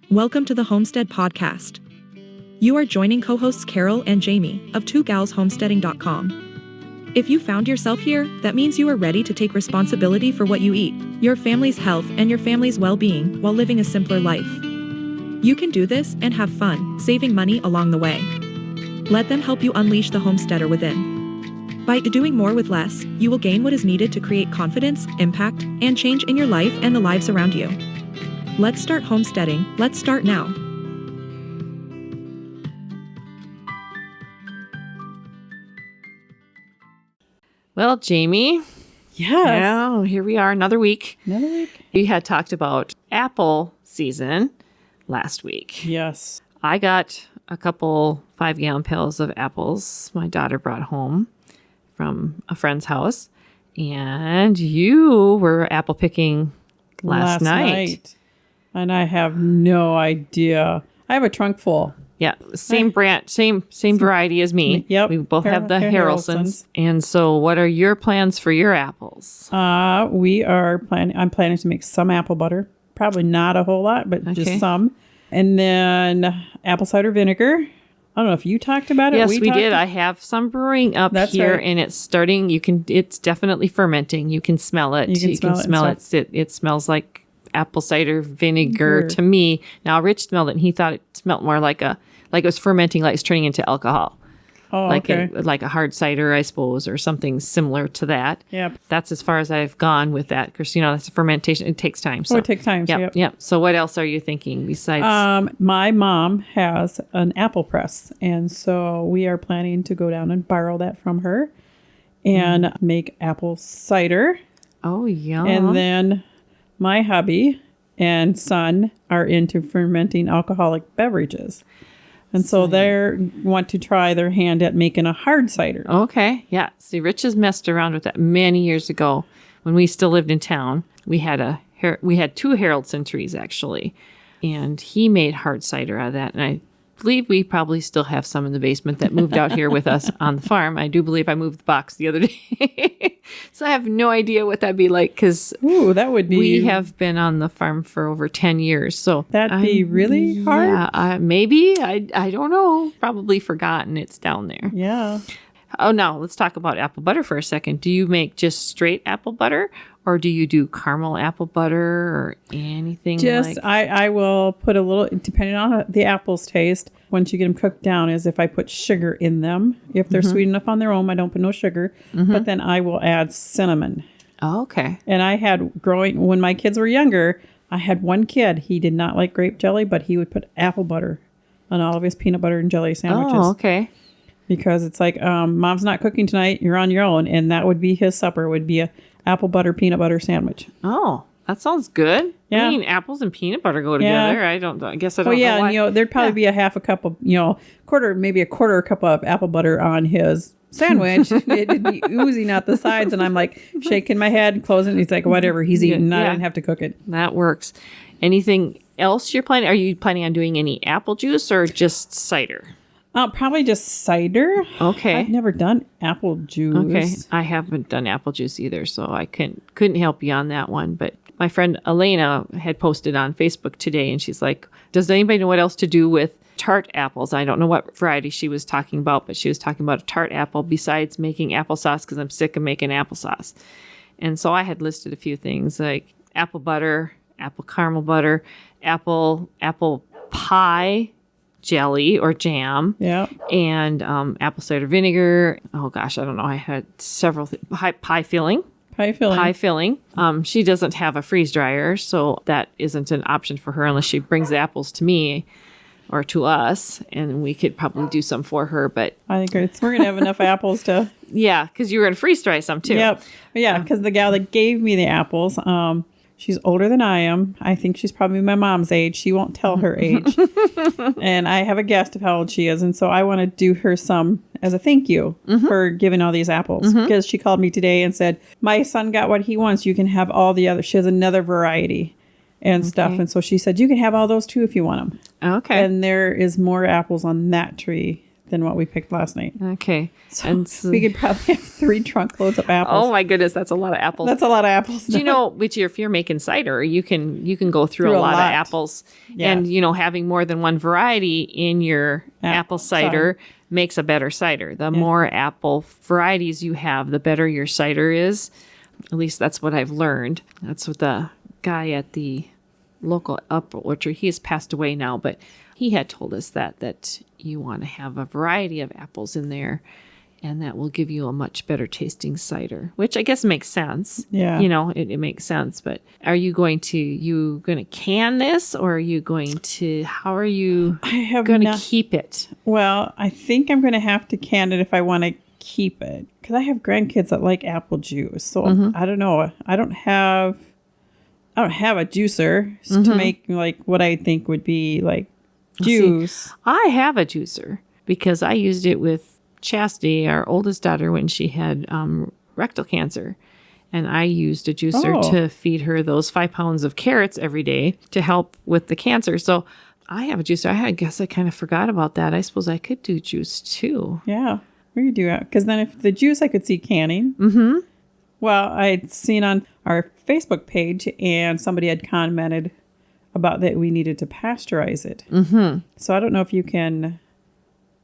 Welcome to the Homestead Podcast. You are joining co-hosts Carol and Jamie of twogalshomesteading.com. If you found yourself here, that means you are ready to take responsibility for what you eat, your family's health, and your family's well-being while living a simpler life. You can do this and have fun, saving money along the way. Let them help you unleash the homesteader within. By doing more with less, you will gain what is needed to create confidence, impact, and change in your life and the lives around you. Let's start homesteading. Let's start now. Well, Jamie. Yes. Yeah, here we are, another week. Another week. We had talked about apple season last week. Yes. I got a couple 5-gallon pails of apples my daughter brought home from a friend's house. And you were apple picking last night. And I have no idea. I have a trunk full. Yeah, same brand, same variety as me. Yep. We both have the Harrelsons. And so what are your plans for your apples? I'm planning to make some apple butter. Probably not a whole lot, but just some. And then apple cider vinegar. I don't know if you talked about it. Yes, we did. I have some brewing up here, right. And it's starting. It's definitely fermenting. You can smell it. You can smell it. It smells like apple cider vinegar to me. Now, Rich smelled it, and he thought it smelled more like it was fermenting, like it's turning into alcohol. Oh, like okay. Like a hard cider, I suppose, or something similar to that. Yep. That's as far as I've gone with that, because that's a fermentation. It takes time. So. It takes time. Yep. So what else are you thinking besides? My mom has an apple press, and so we are planning to go down and borrow that from her and make apple cider. Oh, yeah. And then my hubby and son are into fermenting alcoholic beverages. And so they want to try their hand at making a hard cider. Okay. Yeah. See, Rich has messed around with that many years ago when we still lived in town. We had two Harrelson trees, actually. And he made hard cider out of that. And I believe we probably still have some in the basement that moved out here with us on the farm. I do believe I moved the box the other day. So I have no idea what that'd be like, because we have been on the farm for over 10 years. So that'd be really hard? Yeah, maybe. I don't know. Probably forgotten it's down there. Yeah. Oh, now let's talk about apple butter for a second. Do you make just straight apple butter, or do you do caramel apple butter or anything? I will put a little, depending on the apple's taste, once you get them cooked down, is if I put sugar in them. If they're sweet enough on their own, I don't put no sugar. But then I will add cinnamon. Oh, okay. And I had when my kids were younger, I had one kid. He did not like grape jelly, but he would put apple butter on all of his peanut butter and jelly sandwiches. Oh, okay. Because it's like, Mom's not cooking tonight. You're on your own. And that would be his supper, would be a apple butter, peanut butter sandwich. Oh, that sounds good. Yeah. I mean, apples and peanut butter go together. I guess I don't know why. And, there'd probably be a half a cup of, maybe a quarter cup of apple butter on his sandwich. It'd be oozing out the sides. And I'm like shaking my head, closing it. He's like, whatever, he's eating. I didn't have to cook it. That works. Anything else you're planning? Are you planning on doing any apple juice or just cider? Probably just cider. Okay. I've never done apple juice. Okay. I haven't done apple juice either, so I couldn't help you on that one. But my friend Elena had posted on Facebook today, and she's like, does anybody know what else to do with tart apples? I don't know what variety she was talking about, but she was talking about a tart apple besides making applesauce, because I'm sick of making applesauce. And so I had listed a few things like apple butter, apple caramel butter, apple pie jelly or jam, and apple cider vinegar. Oh gosh, I don't know. I had several pie filling. She doesn't have a freeze dryer, so that isn't an option for her unless she brings the apples to me or to us, and we could probably do some for her. But I think we're gonna have enough apples to. Yeah, because you were gonna freeze dry some too. Yep. Yeah, because the gal that gave me the apples, she's older than I am. I think she's probably my mom's age. She won't tell her age. And I have a guess of how old she is. And so I want to do her some as a thank you for giving all these apples. Because she called me today and said, my son got what he wants. You can have all the other. She has another variety and stuff. And so she said, you can have all those too if you want them. Okay. And there is more apples on that tree than what we picked last night. Okay. So we could probably have 3 trunkloads of apples. Oh my goodness, that's a lot of apples. That's a lot of apples. Do you know, if you're making cider, you can go through a lot of apples. Yeah. And, having more than one variety in your apple cider makes a better cider. The more apple varieties you have, the better your cider is. At least that's what I've learned. That's what the guy at the local apple orchard, he has passed away now, but he had told us that you want to have a variety of apples in there, and that will give you a much better tasting cider, which I guess makes sense. Yeah. It makes sense. But are you going to can this, or are you how are you going to keep it? Well, I think I'm going to have to can it if I want to keep it, because I have grandkids that like apple juice. So I don't know. I don't have a juicer to make like what I think would be like juice. See, I have a juicer because I used it with Chastity, our oldest daughter, when she had rectal cancer. And I used a juicer to feed her those 5 pounds of carrots every day to help with the cancer. So I have a juicer. I guess I kind of forgot about that. I suppose I could do juice too. Yeah, we could do that. Because then if the juice, I could see canning. Mm-hmm. Well, I'd seen on our Facebook page, and somebody had commented about that we needed to pasteurize it. Mm-hmm. So I don't know if you can,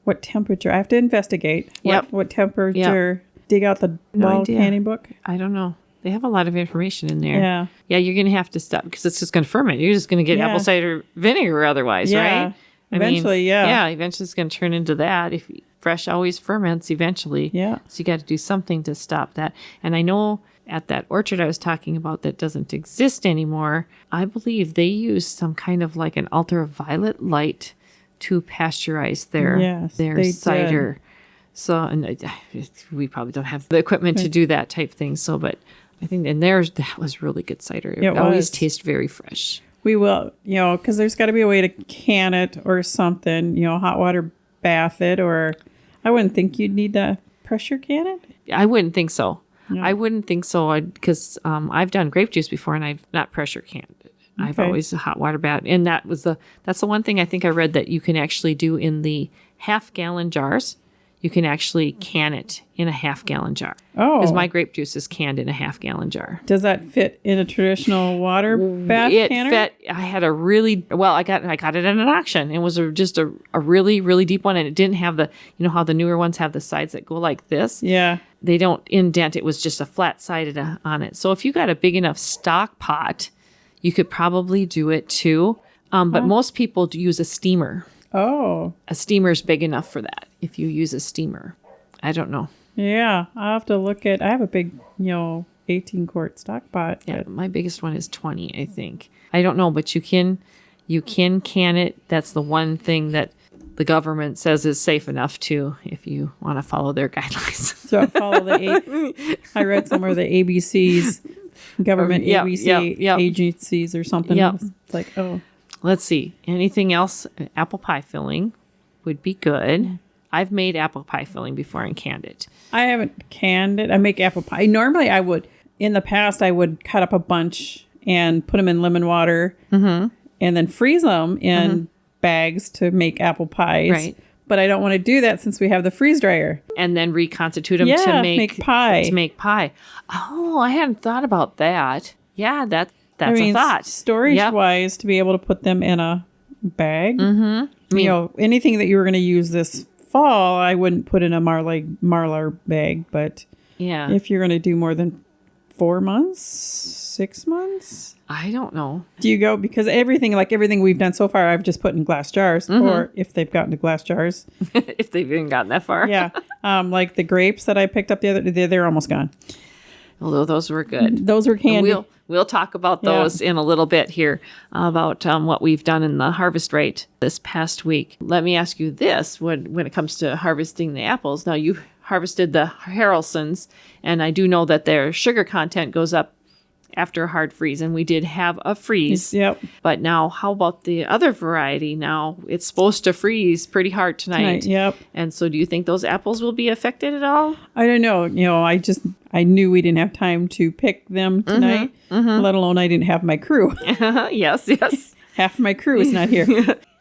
what temperature, I have to investigate. What temperature, dig out the ball canning book. I don't know. They have a lot of information in there. Yeah. Yeah, you're going to have to stop because it's just going to ferment. You're just going to get apple cider vinegar otherwise, right? Eventually. Yeah, eventually it's going to turn into that. If fresh always ferments eventually. Yeah. So you got to do something to stop that. And I know at that orchard I was talking about that doesn't exist anymore, I believe they use some kind of like an ultraviolet light to pasteurize their cider. Did. So, and we probably don't have the equipment to do that type thing. So, but I think that was really good cider. It always tastes very fresh. We will, because there's got to be a way to can it or something, hot water bath it, or I wouldn't think you'd need to pressure can it. I wouldn't think so. No. I wouldn't think so because I've done grape juice before and I've not pressure canned it. Okay. I've always hot water bath. And that's the one thing I think I read that you can actually do in the half-gallon jars. You can actually can it in a half-gallon jar. Oh. Because my grape juice is canned in a half-gallon jar. Does that fit in a traditional water bath canner? It fit. I had I got it at an auction. It was just a really, really deep one. And it didn't have how the newer ones have the sides that go like this? Yeah. They don't indent. It was just a flat-sided on it. So if you got a big enough stock pot, you could probably do it too. But most people use a steamer. Oh. A steamer's big enough for that if you use a steamer. I don't know. Yeah, I'll have to look at, I have a big, 18-quart stock pot. Yeah, my biggest one is 20, I think. I don't know, but you can can it. That's the one thing that the government says is safe enough to, if you want to follow their guidelines. So follow I read somewhere the ABCs, government ABC agencies or something. Yep. It's like, oh. Let's see. Anything else? Apple pie filling would be good. I've made apple pie filling before and canned it. I haven't canned it. I make apple pie. Normally I would. In the past, I would cut up a bunch and put them in lemon water and then freeze them in bags to make apple pies. Right. But I don't want to do that since we have the freeze dryer. And then reconstitute them to make pie. To make pie. Oh, I hadn't thought about that. Yeah, that's a thought. Storage-wise, to be able to put them in a bag. Mm-hmm. Anything that you were going to use this fall, I wouldn't put in a Marlar bag. But if you're going to do more than 4 months, 6 months? I don't know. Do you go? Because everything we've done so far, I've just put in glass jars. Or if they've gotten to glass jars. If they've even gotten that far. Yeah. Like the grapes that I picked up the other day, they're almost gone. Although those were good. Those were candy. We'll talk about those in a little bit here, about what we've done in the harvest rate this past week. Let me ask you this, when it comes to harvesting the apples. Now, you harvested the Harrelsons, and I do know that their sugar content goes up after a hard freeze, and we did have a freeze. Yep. But now, how about the other variety? Now, it's supposed to freeze pretty hard tonight. Yep. And so do you think those apples will be affected at all? I don't know. I knew we didn't have time to pick them tonight, let alone I didn't have my crew. Yes. Half my crew is not here.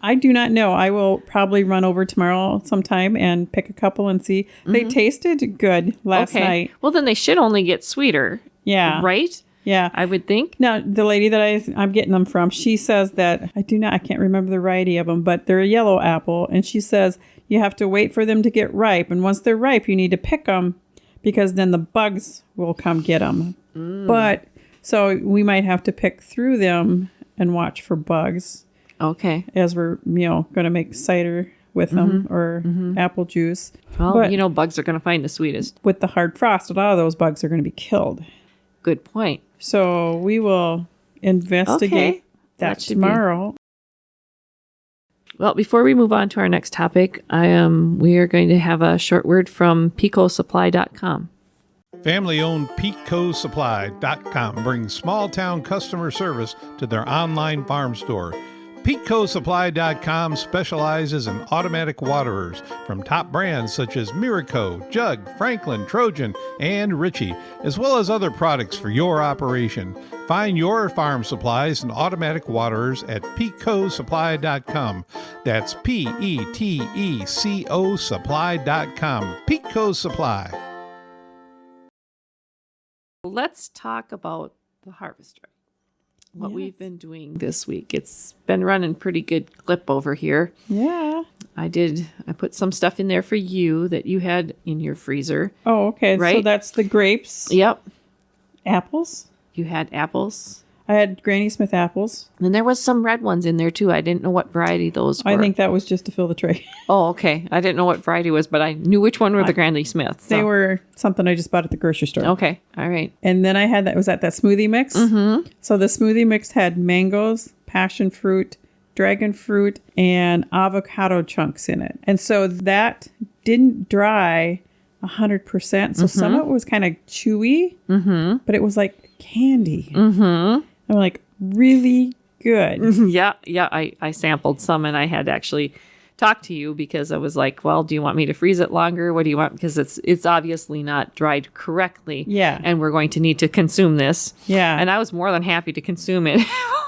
I do not know. I will probably run over tomorrow sometime and pick a couple and see. They tasted good last night. Well, then they should only get sweeter. Yeah. Right? Yeah. I would think. Now, the lady that I'm getting them from, she says that I can't remember the variety of them, but they're a yellow apple. And she says you have to wait for them to get ripe. And once they're ripe, you need to pick them because then the bugs will come get them. But so we might have to pick through them and watch for bugs. Okay. As we're, going to make cider with them or apple juice. Well, But bugs are going to find the sweetest. with the hard frost, a lot of those bugs are going to be killed. Good point. So we will investigate that should be- tomorrow. Well, before we move on to our next topic, we are going to have a short word from picosupply.com. Family-owned PeteCoSupply.com brings small-town customer service to their online farm store. PeteCoSupply.com specializes in automatic waterers from top brands such as Miraco, Jug, Franklin, Trojan, and Ritchie, as well as other products for your operation. Find your farm supplies and automatic waterers at PeteCoSupply.com. That's PETECO Supply.com. PeteCo Supply. Let's talk about the harvest rate. What Yes. we've been doing this week. It's been running pretty good clip over here. Yeah. I put some stuff in there for you that you had in your freezer. Oh, okay. So Right? that's the grapes. Yep. Apples. You had apples. I had Granny Smith apples. And there was some red ones in there too. I didn't know what variety those were. I think that was just to fill the tray. Oh, okay. I didn't know what variety was, but I knew which one were the Granny Smith. So. They were something I just bought at the grocery store. Okay. All right. And then I had that smoothie mix. Mm-hmm. So the smoothie mix had mangoes, passion fruit, dragon fruit, and avocado chunks in it. And so that didn't dry 100%. So some of it was kind of chewy, but it was like candy. Mm-hmm. I'm like, really good. Yeah. I sampled some and I had to actually talk to you because I was like, well, do you want me to freeze it longer? What do you want? Because it's obviously not dried correctly. Yeah. And we're going to need to consume this. Yeah. And I was more than happy to consume it.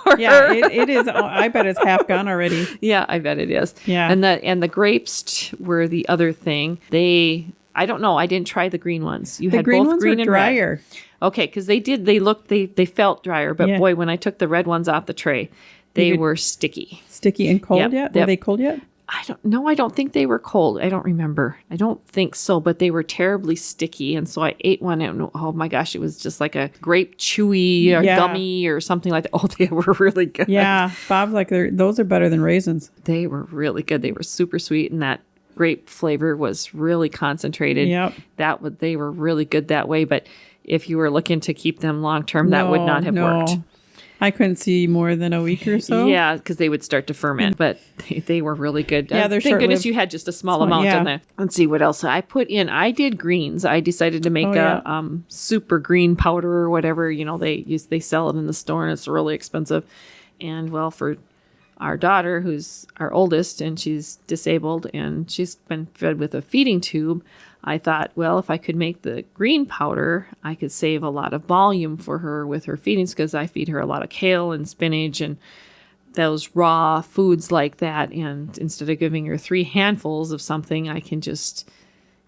for Yeah, her. it is. I bet it's half gone already. Yeah, I bet it is. Yeah. And the grapes were the other thing. I don't know. I didn't try the green ones. You The had green both ones green are and red. drier. Okay, because they felt drier, but Yeah. boy, when I took the red ones off the tray, they could- were sticky. Sticky and cold Yep, yet? Were yep. they cold yet? I don't think they were cold. I don't remember. I don't think so, but they were terribly sticky. And so I ate one and oh my gosh, it was just like a grape chewy or Yeah. gummy or something like that. Oh, they were really good. Yeah. Bob's like, those are better than raisins. They were really good. They were super sweet and that grape flavor was really concentrated. Yep. They were really good that way. But if you were looking to keep them long term, that would not have worked. I couldn't see more than a week or so. Yeah, because they would start to ferment, but they were really good. Yeah, they're Thank goodness short-lived. you had just a small amount in there. Let's see what else I put in. I did greens. I decided to make a super green powder or whatever. You know, they sell it in the store and it's really expensive. And well, for our daughter, who's our oldest, and she's disabled and she's been fed with a feeding tube, I thought, well, if I could make the green powder, I could save a lot of volume for her with her feedings because I feed her a lot of kale and spinach and those raw foods like that. And instead of giving her 3 handfuls of something, I can just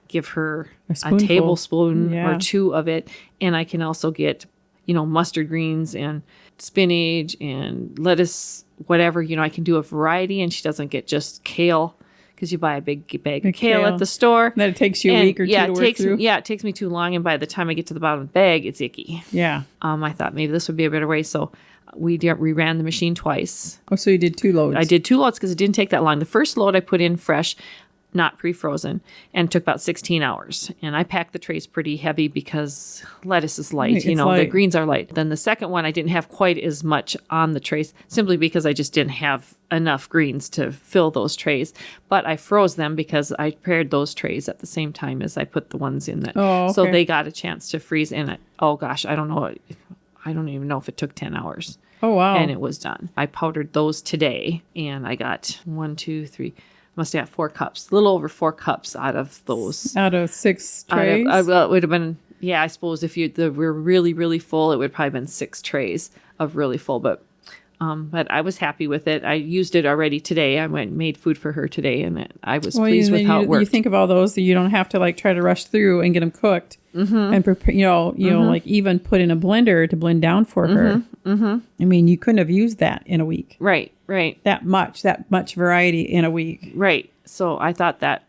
give her a spoonful. tablespoon Yeah. or 2 of it. And I can also get, mustard greens and spinach and lettuce, whatever. I can do a variety and she doesn't get just kale. Because you buy a big bag of kale at the store. Then it takes you a week or two to work through. Yeah, it takes me too long. And by the time I get to the bottom of the bag, it's icky. Yeah. I thought maybe this would be a better way. So we ran the machine twice. Oh, so you did 2 loads. I did 2 loads because it didn't take that long. The first load I put in fresh, not pre-frozen, and it took about 16 hours. And I packed the trays pretty heavy because lettuce is light. Right, it's The light. greens are light. Then the second one, I didn't have quite as much on the trays simply because I just didn't have enough greens to fill those trays. But I froze them because I prepared those trays at the same time as I put the ones in that. Oh, okay. So they got a chance to freeze in it. Oh gosh, I don't know. I don't even know if it took 10 hours. Oh, wow. And it was done. I powdered those today and I got 1, 2, 3, must have 4 cups, a little over 4 cups out of those. Out of 6 trays? Well, it would have been, I suppose if were really, really full, it would probably been 6 trays of really full, but But I was happy with it. I used it already today. I went and made food for her today, and I was Well, pleased you, with how it worked. you think of all those that you don't have to like try to rush through and get them cooked and prepare. Like even put in a blender to blend down for her. I mean, you couldn't have used that in a week. Right. That much variety in a week. Right. So I thought that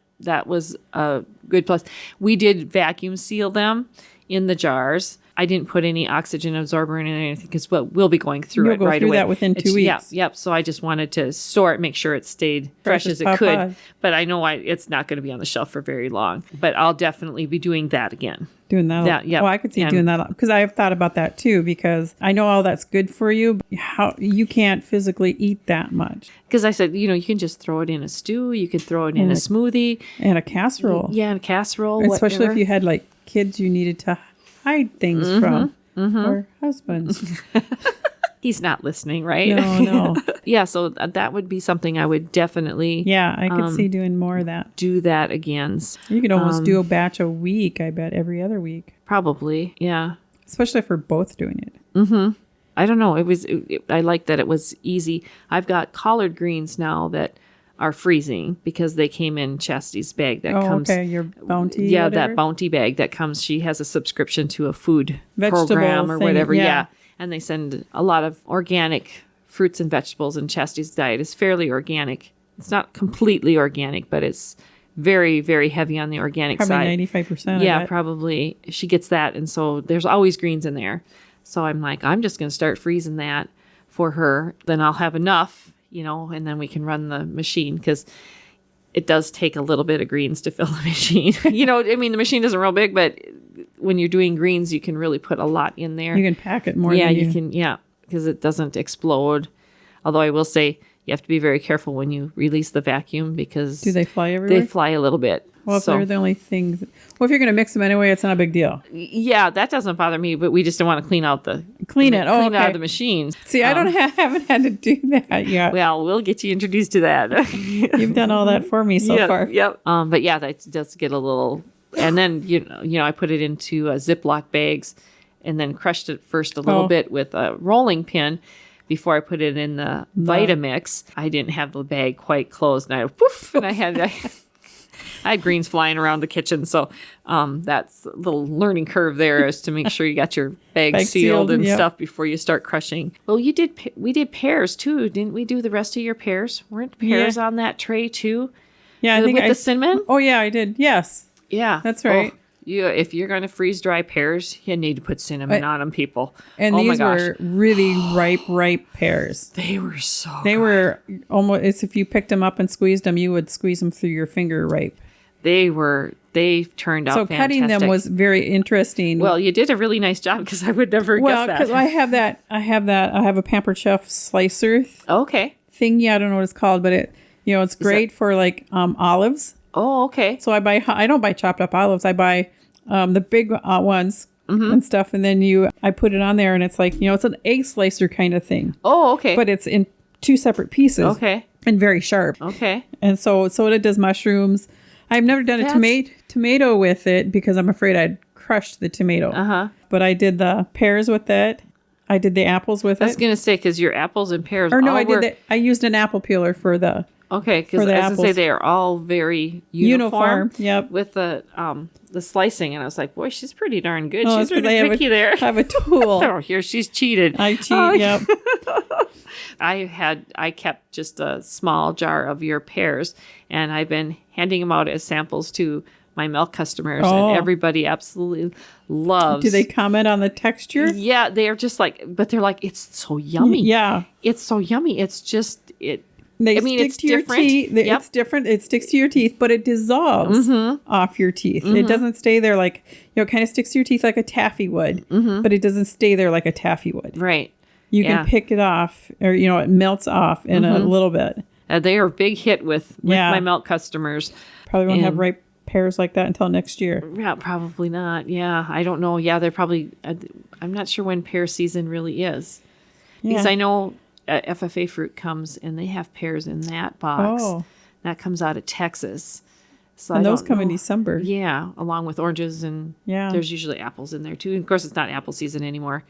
was a good plus. We did vacuum seal them in the jars. I didn't put any oxygen absorber in anything because we'll be going through it right away. You'll go through that within 2 weeks. Yep. So I just wanted to store it, make sure it stayed fresh as it could. But I know it's not going to be on the shelf for very long. But I'll definitely be doing that again. Doing that. Yeah. Well, I could see doing that because I've thought about that too because I know all that's good for you. But how you can't physically eat that much. Because I said, you can just throw it in a stew. You could throw it in a smoothie. And a casserole. Yeah, in a casserole. Especially whatever. if you had like kids you needed to hide things from or husbands. He's not listening, right? No. Yeah, so that would be something I would definitely Yeah, I could see doing more of that. do that again. You could almost do a batch a week, I bet, every other week. Probably, yeah. Especially if we're both doing it. I don't know. I like that it was easy. I've got collard greens now that are freezing because they came in Chastity's bag that comes. Okay, your bounty. Yeah, whatever? that bounty bag that comes. She has a subscription to a food Vegetable program or thing, whatever. yeah. And they send a lot of organic fruits and vegetables, and Chastity's diet is fairly organic. It's not completely organic, but it's very, very heavy on the organic Probably side. 95%. Yeah, probably. She gets that, and so there's always greens in there. So I'm like, I'm just going to start freezing that for her. Then I'll have enough, and then we can run the machine because it does take a little bit of greens to fill the machine. The machine isn't real big, but when you're doing greens, you can really put a lot in there. You can pack it more Yeah, than you can. Yeah, because it doesn't explode. Although I will say you have to be very careful when you release the vacuum because Do they fly everywhere? they fly a little bit. Well, if they're the only things. Well, if you're going to mix them anyway, it's not a big deal. Yeah, that doesn't bother me, but we just don't want to clean out the Clean it. Oh, clean out okay. of the machines. See, I haven't had to do that yet. Well, we'll get you introduced to that. You've done all that for me so far. Yep. But yeah, that does get a little. And then I put it into Ziploc bags, and then crushed it first a little bit with a rolling pin. Before I put it in the Vitamix, I didn't have the bag quite closed, and I had greens flying around the kitchen. So that's a little learning curve there, is to make sure you got your bag sealed and stuff before you start crushing. Well, we did pears too, didn't we? Do the rest of your pears? Weren't pears on that tray too? Yeah, I think with the cinnamon. Oh yeah, I did. Yes. Yeah, That's right. If you're going to freeze dry pears, you need to put cinnamon on them, people. And oh these my gosh. were really ripe pears. They were so They good. were almost, it's if you picked them up and squeezed them, you would squeeze them through your finger ripe. They turned out So fantastic. cutting them was very interesting. Well, you did a really nice job because I would never guess that. because I have a Pampered Chef slicer Okay. thing. Yeah, I don't know what it's called, but it's great for like olives. Oh, okay. So I don't buy chopped up olives. I buy the big ones and stuff. And then I put it on there and it's like, it's an egg slicer kind of thing, Oh, okay. but it's in two separate pieces. Okay. And very sharp. Okay. And so it does mushrooms. I've never done a tomato with it because I'm afraid I'd crush the tomato. Uh-huh. But I did the pears with it. I did the apples with I was it. going to say, because your apples and pears Or no, all were... I used an apple peeler for the Okay, because the I was going to say apples. they are all very uniform. Yep. With the slicing. And I was like, boy, she's pretty darn good. Oh, She's it's 'cause really picky there. I have a tool. Oh, here she's cheated. I cheat. Oh, Yep. I kept just a small jar of your pears, and I've been handing them out as samples to my milk customers, Oh. and everybody absolutely loves. Do they comment on the texture? Yeah, they are just like, but they're like, it's so yummy. Yeah. It's so yummy. It's just it. They I mean, stick it's to your different. teeth. Yep. It's different. It sticks to your teeth, but it dissolves off your teeth. It doesn't stay there like, it kind of sticks to your teeth like a taffy would, but it doesn't stay there like a taffy would. Right. You Yeah. can pick it off, or it melts off in a little bit. They are a big hit with Yeah. my milk customers. Probably won't have And- ripe pears like that until next year. Yeah, probably not. Yeah, I don't know. Yeah, they're probably. I'm not sure when pear season really is, because Yeah. I know FFA fruit comes and they have pears in that box. Oh. That comes out of Texas. So And I those don't come in know. December. Yeah, along with oranges, and Yeah. there's usually apples in there too. And of course, it's not apple season anymore.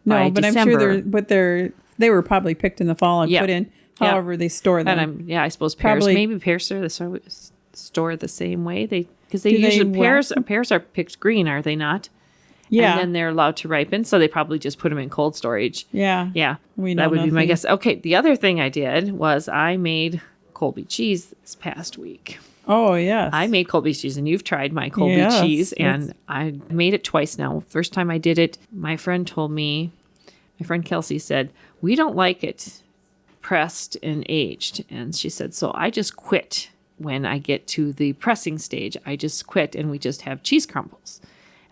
by No, but December. I'm sure they were probably picked in the fall and Yeah. put in Yeah. however they store them. And I suppose pears, Probably- maybe pears are store the same way. Because they Do they usually, wax pears are picked green, are they not? yeah. And then they're allowed to ripen. So they probably just put them in cold storage. yeah. Yeah. We know that would be my nothing. guess. Okay. The other thing I did was I made Colby cheese this past week. Oh, yes. I made Colby cheese, and you've tried my Colby Yes, cheese, it's- and I made it twice now. First time I did it, my friend Kelsey said, we don't like it pressed and aged. And she said, so I just quit when I get to the pressing stage. I just quit, and we just have cheese crumbles.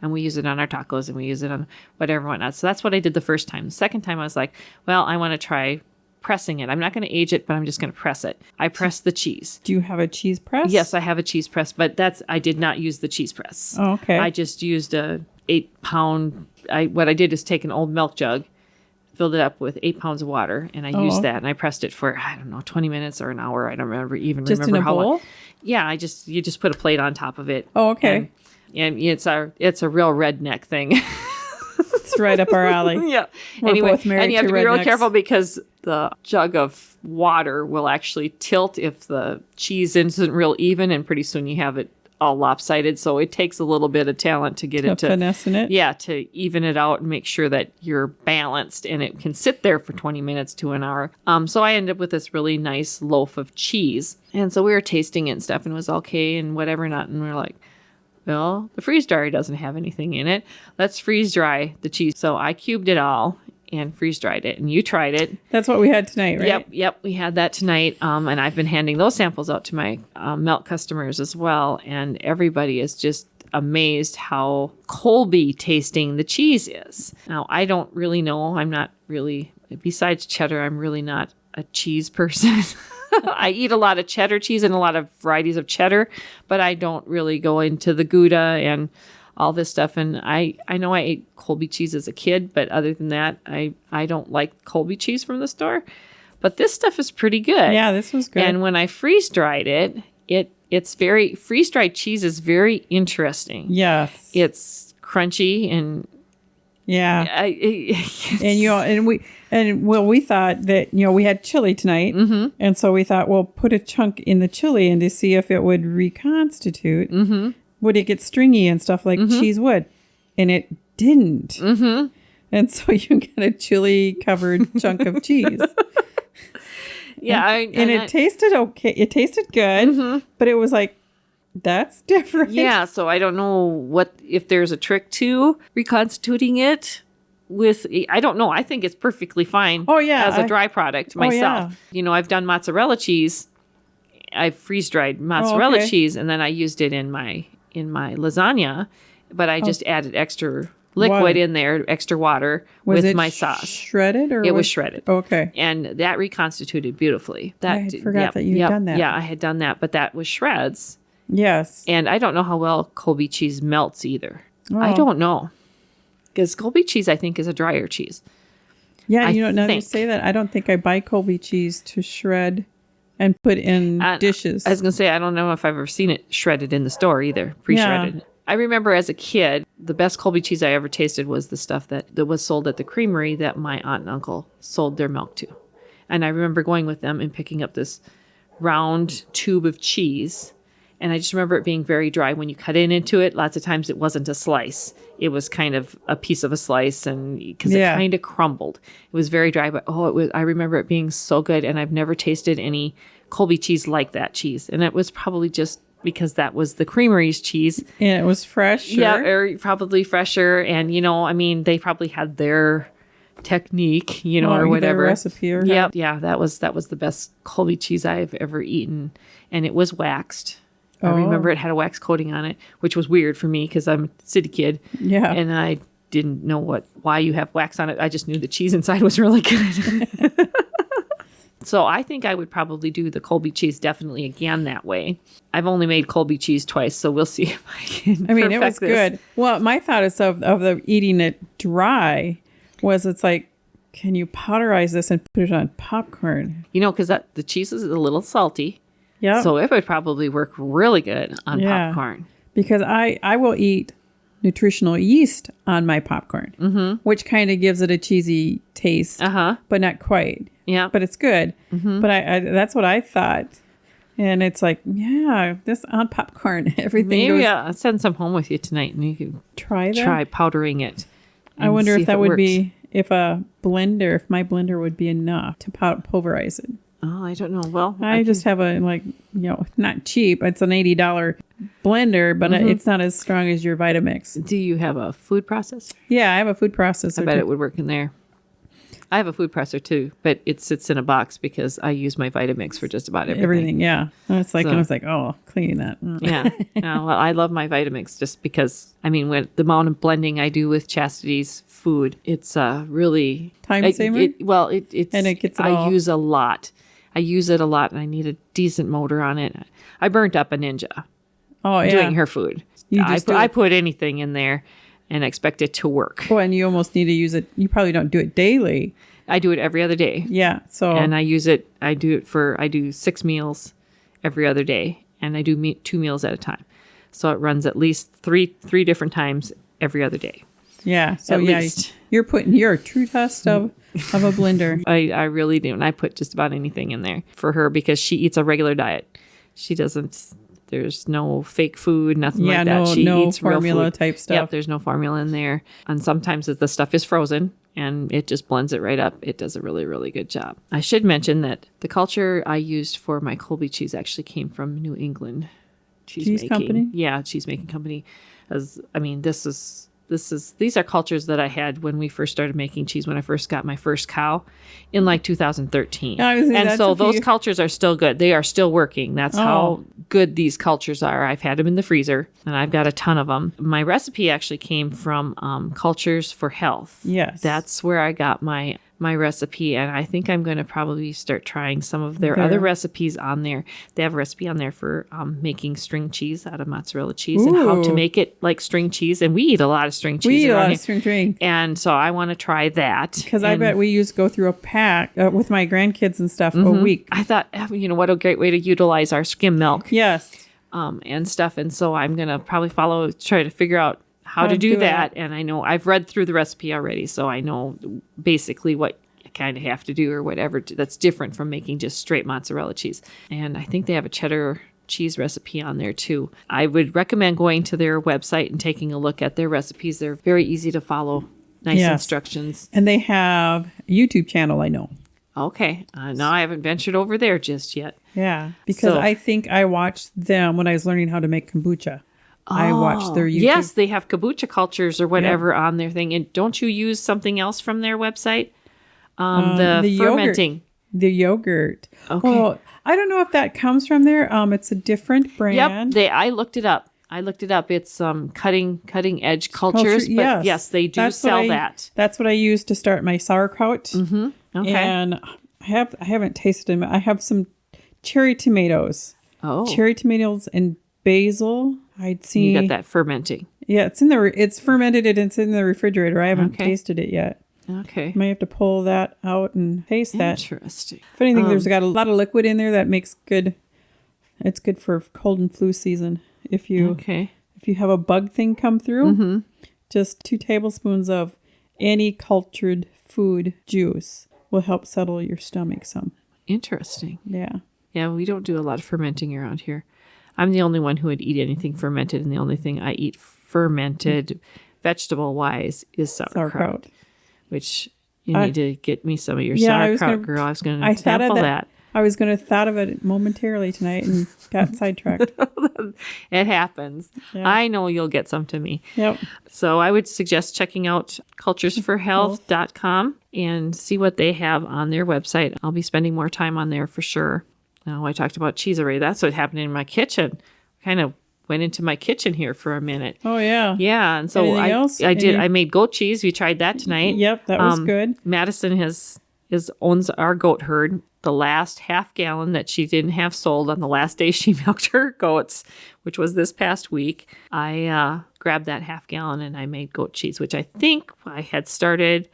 And we use it on our tacos, and we use it on whatever, whatnot. So that's what I did the first time. The second time I was like, well, I want to try pressing it. I'm not going to age it, but I'm just going to press it. I pressed the cheese. Do you have a cheese press? Yes, I have a cheese press, but I did not use the cheese press. Oh, okay. I just used a 8-pound. What I did is take an old milk jug, filled it up with 8 pounds of water, and I used that, and I pressed it for, I don't know, 20 minutes or an hour. I don't Just in a how bowl? long. Yeah, you just put a plate on top of it. Oh, okay. And it's a real redneck thing. It's right up our alley. Yeah. We're both married and you have to to be real rednecks. careful because the jug of water will actually tilt if the cheese isn't real even, and pretty soon you have it all lopsided. So it takes a little bit of talent to get it to finesse in it. Yeah, to even it out and make sure that you're balanced, and it can sit there for 20 minutes to an hour. So I ended up with this really nice loaf of cheese. And so we were tasting it and stuff, and it was okay and whatever not. And we were like, well, the freeze dryer doesn't have anything in it. Let's freeze dry the cheese. So I cubed it all and freeze dried it, and you tried it. That's what we had tonight, right? Yep. We had that tonight. And I've been handing those samples out to my melt customers as well. And everybody is just amazed how Colby tasting the cheese is. Now, I don't really know. I'm not really, besides cheddar, I'm really not a cheese person. I eat a lot of cheddar cheese and a lot of varieties of cheddar, but I don't really go into the Gouda and all this stuff. And I know I ate Colby cheese as a kid, but other than that, I don't like Colby cheese from the store. But this stuff is pretty good. Yeah, this was good. And when I freeze dried it, it's very, freeze dried cheese is very interesting. Yes. It's crunchy and Yeah. We thought that, we had chili tonight. Mm-hmm. And so we thought, well, put a chunk in the chili and to see if it would reconstitute. Mm-hmm. Would it get stringy and stuff like cheese would? And it didn't. Mm-hmm. And so you got a chili covered chunk of cheese. Yeah. It tasted okay. It tasted good, but it was like, that's different. Yeah, so I don't know if there's a trick to reconstituting it with, I don't know. I think it's perfectly fine. Oh, yeah, as a dry product myself. yeah. I've done mozzarella cheese. I freeze dried mozzarella okay. cheese, and then I used it in my lasagna, but I just added extra liquid Water. in there, extra water Was with it my sauce. shredded or It was shredded. Okay. And that reconstituted beautifully. I had forgot that you'd done that. Yeah, I had done that, but that was shreds. Yes. And I don't know how well Colby cheese melts either. I Oh. don't know. Because Colby cheese, I think, is a drier cheese. Yeah, now you think. say that, I don't think I buy Colby cheese to shred and put in dishes. I was going to say, I don't know if I've ever seen it shredded in the store either, pre-shredded. Yeah. I remember as a kid, the best Colby cheese I ever tasted was the stuff that was sold at the creamery that my aunt and uncle sold their milk to. And I remember going with them and picking up this round tube of cheese. And I just remember it being very dry. When you cut into it, lots of times it wasn't a slice. It was kind of a piece of a slice, and because it kind of crumbled. It was very dry, but I remember it being so good. And I've never tasted any Colby cheese like that cheese. And it was probably just because that was the creamery's cheese. And it was fresh. Yeah, or probably fresher. And, they probably had their technique, or whatever. Their recipe or Yeah, that was the best Colby cheese I've ever eaten. And it was waxed. I remember it had a wax coating on it, which was weird for me because I'm a city kid. Yeah. And I didn't know why you have wax on it. I just knew the cheese inside was really good. So I think I would probably do the Colby cheese definitely again that way. I've only made Colby cheese twice, so we'll see if I can. It was good. Well, my thought is of the eating it dry was it's like, can you powderize this and put it on popcorn? Because the cheese is a little salty. Yeah. So it would probably work really good on popcorn. Because I will eat nutritional yeast on my popcorn, which kind of gives it a cheesy taste, but not quite. Yeah. But it's good. But I that's what I thought. And it's like, yeah, this on popcorn, everything Maybe goes. I'll send some home with you tonight and you can Try that. try powdering it. I and wonder see if that it would works. be, if my blender would be enough to pulverize it. Oh, I don't know. Well, I just have a, like, not cheap. It's an $80 blender, but it's not as strong as your Vitamix. do you have a food processor? Yeah, I have a food processor. I bet too. it would work in there. I have a food presser too, but it sits in a box because I use my Vitamix for just about everything. Everything, yeah. And it's like, So- and I was like, oh, cleaning that. Yeah. Well, I love my Vitamix just because, I mean, when the amount of blending I do with Chastity's food, it's really Time saver? It's And it gets it I all- use a lot. I use it a lot, and I need a decent motor on it. I burnt up a Ninja Oh, yeah. doing her food. You just do I it. put anything in there and expect it to work. Oh, and you almost need to use it. You probably don't do it daily. I do it every other day. Yeah. So, And I use it. I do 6 meals every other day, and I do 2 meals at a time. So it runs at least three different times every other day. yeah. So, at yeah, least. you're putting your true test of a blender. I really do, and I put just about anything in there for her because she eats a regular diet. She doesn't. There's no fake food, nothing Yeah, like that. She no eats real formula food. type stuff. Yep, there's no formula in there, and sometimes the stuff is frozen. And it just blends it right up. It does a really, really good job. I should mention that the culture I used for my Colby cheese actually came from New England Cheese company? Yeah, cheese making company. These are cultures that I had when we first started making cheese, when I first got my first cow in like 2013. I was gonna say, And that's so a those few- cultures are still good. They are still working. That's how good these cultures are. I've had them in the freezer and I've got a ton of them. My recipe actually came from Cultures for Health. Yes. That's where I got my recipe, and I think I'm going to probably start trying some of their other recipes on there. They have a recipe on there for making string cheese out of mozzarella cheese and how to Ooh. make it like string cheese. And we eat a lot of string cheese. We eat a around lot here. of string drink. And so I want to try that. Because I And bet we used to go through a pack with my grandkids and stuff a week. I thought, what a great way to utilize our skim milk Yes. and stuff. And so I'm going to probably try to figure out how to do that. And I know I've read through the recipe already, so I know basically what you kind of have to do or whatever that's different from making just straight mozzarella cheese. And I think they have a cheddar cheese recipe on there too. I would recommend going to their website and taking a look at their recipes. They're very easy to follow. Nice Yes. instructions. And they have a YouTube channel, I know. Okay. No, I haven't ventured over there just yet. Yeah. Because So- I think I watched them when I was learning how to make kombucha. I watched their YouTube. Yes, they have kombucha cultures or whatever on their thing. And don't you use something else from their website? The fermenting. The yogurt. Okay. Well, I don't know if that comes from there. It's a different brand. Yep, I looked it up. It's cutting edge cultures, but yes, they do sell that. That's what I use to start my sauerkraut. Okay. And I haven't tasted them. I have some cherry tomatoes. Oh, Cherry tomatoes and basil. I'd see. you got that fermenting. Yeah, it's fermented and it's in the refrigerator. I haven't tasted it yet. Okay. Might have to pull that out and taste that. Interesting. If anything, there's got a lot of liquid in there that makes good. It's good for cold and flu season. If you have a bug thing come through, just 2 tablespoons of any cultured food juice will help settle your stomach some. Interesting. Yeah. Yeah, we don't do a lot of fermenting around here. I'm the only one who would eat anything fermented, and the only thing I eat fermented vegetable-wise is sauerkraut. Which you need to get me some of your sauerkraut, girl. I was going to sample that. I was going to thought of it momentarily tonight and got sidetracked. It happens. Yeah. I know you'll get some to me. Yep. So I would suggest checking out culturesforhealth.com and see what they have on their website. I'll be spending more time on there for sure. Now, I talked about cheese already. That's what happened in my kitchen. Kind of went into my kitchen here for a minute. Oh, yeah. Yeah, and so Anything else? I did. I made goat cheese. We tried that tonight. Yep, that was good. Madison owns our goat herd. The last half gallon that she didn't have sold on the last day she milked her goats, which was this past week, I grabbed that half gallon and I made goat cheese, which I think I had started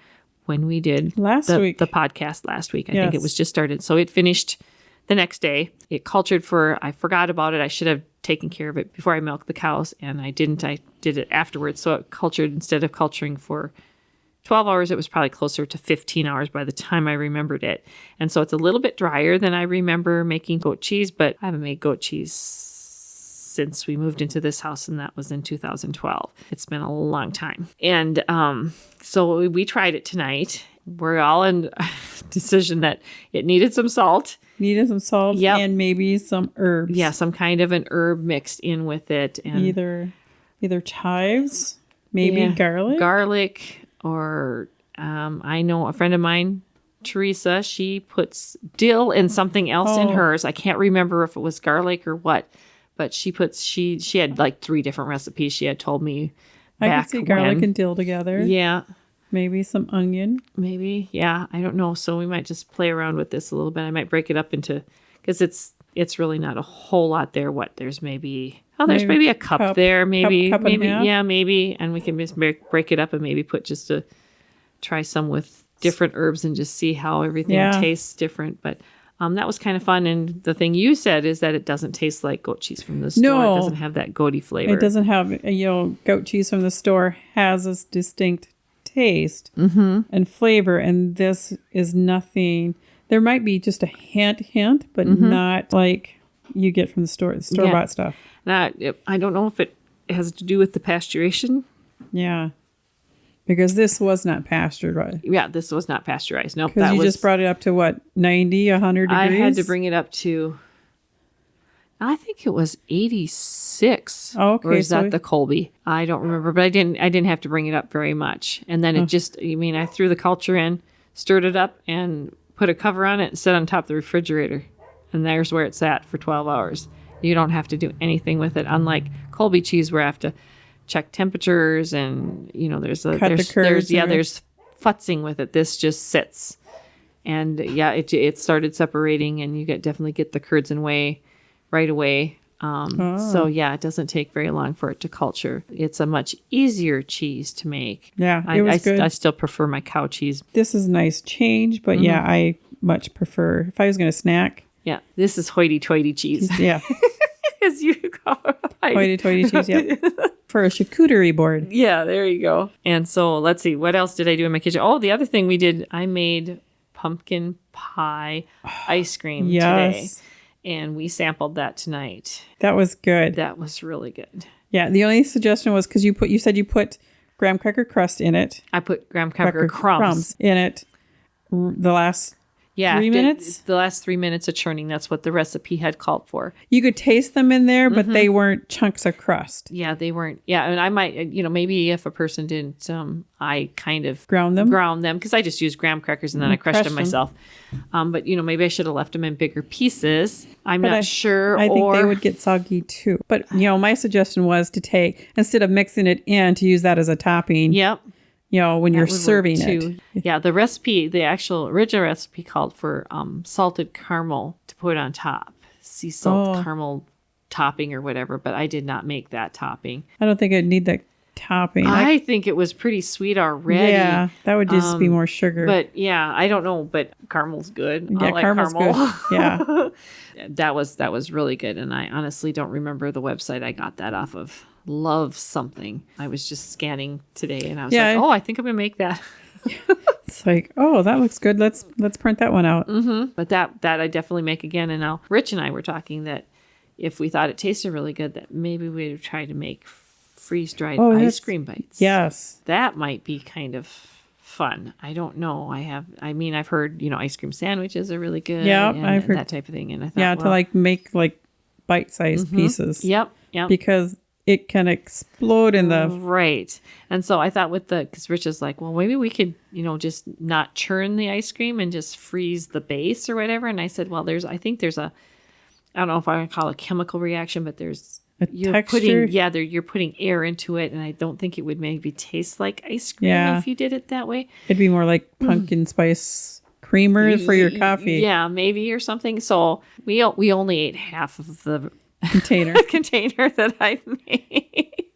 when we did Last week. the podcast last week. I think it Yes. was just started. So it finished the next day. It cultured I forgot about it. I should have taken care of it before I milked the cows, and I didn't. I did it afterwards. So it cultured, instead of culturing for 12 hours, it was probably closer to 15 hours by the time I remembered it. And so it's a little bit drier than I remember making goat cheese, but I haven't made goat cheese since we moved into this house, and that was in 2012. It's been a long time. And so we tried it tonight. We're all in decision that it needed some salt. Needed some salt and maybe some herbs. Yeah, some kind of an herb mixed in with it. And either chives, maybe garlic, or I know a friend of mine, Teresa, she puts dill and something else in hers. I can't remember if it was garlic or what, but she had like 3 different recipes she had told me I back could see garlic and dill together. Yeah. Maybe some onion. Maybe. Yeah. I don't know. So we might just play around with this a little bit. I might break it up into, because it's really not a whole lot there. There's maybe a cup there. Maybe. Cup and a half. Yeah, maybe. And we can just break it up and maybe put try some with different herbs and just see how everything tastes different. But that was kind of fun. And the thing you said is that it doesn't taste like goat cheese from the store. No. It doesn't have that goaty flavor. It doesn't have, goat cheese from the store has a distinct taste and flavor, and this is nothing. There might be just a hint, but not like you get from the store-bought stuff. I don't know if it has to do with the pasteurization. Yeah, because this was not pasteurized, right? Yeah, this was not pasteurized. No, because you just brought it up to what, 90, 100 degrees? I had to bring it up to, I think it was 86. Oh, okay. Or is that the Colby? I don't remember, but I didn't have to bring it up very much. And then I threw the culture in, stirred it up, and put a cover on it and set on top of the refrigerator. And there's where it's at for 12 hours. You don't have to do anything with it. Unlike Colby cheese, where I have to check temperatures and, there's futzing with it. This just sits. And it started separating, and you definitely get the curds and whey right away. So it doesn't take very long for it to culture. It's a much easier cheese to make. Yeah, it was good. I still prefer my cow cheese. This is a nice change, but I much prefer, if I was going to snack. Yeah, this is hoity-toity cheese. Yeah. As you call it. Hoity-toity cheese, yeah. For a charcuterie board. Yeah, there you go. And so let's see, what else did I do in my kitchen? Oh, the other thing we did, I made pumpkin pie ice cream today. And we sampled that tonight. That was good. That was really good. Yeah. The only suggestion was because you said you put graham cracker crust in it. I put graham cracker crumbs in it. The last 3 minutes? The last 3 minutes of churning. That's what the recipe had called for. You could taste them in there, but they weren't chunks of crust. Yeah, they weren't. Yeah, and I might, maybe if a person didn't, I kind of ground them because I just used graham crackers and then I crushed them myself. But maybe I should have left them in bigger pieces. I'm not sure. I think they would get soggy too. But my suggestion was to take, instead of mixing it in, to use that as a topping. Yep. When you're serving it. Yeah, the original recipe called for salted caramel to put on top. Sea salt caramel topping or whatever, but I did not make that topping. I don't think I'd need that topping. I think it was pretty sweet already. Yeah, that would just be more sugar. But yeah, I don't know, but caramel's good. Yeah, I like caramel's caramel. good. Yeah. That was really good, and I honestly don't remember the website I got that off of. Love something. I was just scanning today and I was like, I think I'm gonna make that. It's like, that looks good. Let's print that one out. But that I definitely make again. And now Rich and I were talking that if we thought it tasted really good, that maybe we would try to make freeze-dried ice cream bites. Yes, that might be kind of fun. I don't know. I've heard ice cream sandwiches are really good. Yeah, I've heard that type of thing. And I thought, to make bite-sized pieces. Yep. Because it can explode in the... Right. And so I thought because Rich is like, well, maybe we could, just not churn the ice cream and just freeze the base or whatever. And I said, well, I think there's I don't know if I would call it a chemical reaction, but there's... You're putting air into it, and I don't think it would maybe taste like ice cream if you did it that way. It'd be more like pumpkin spice creamer for your coffee. Yeah, maybe, or something. So we only ate half of the... container that I made.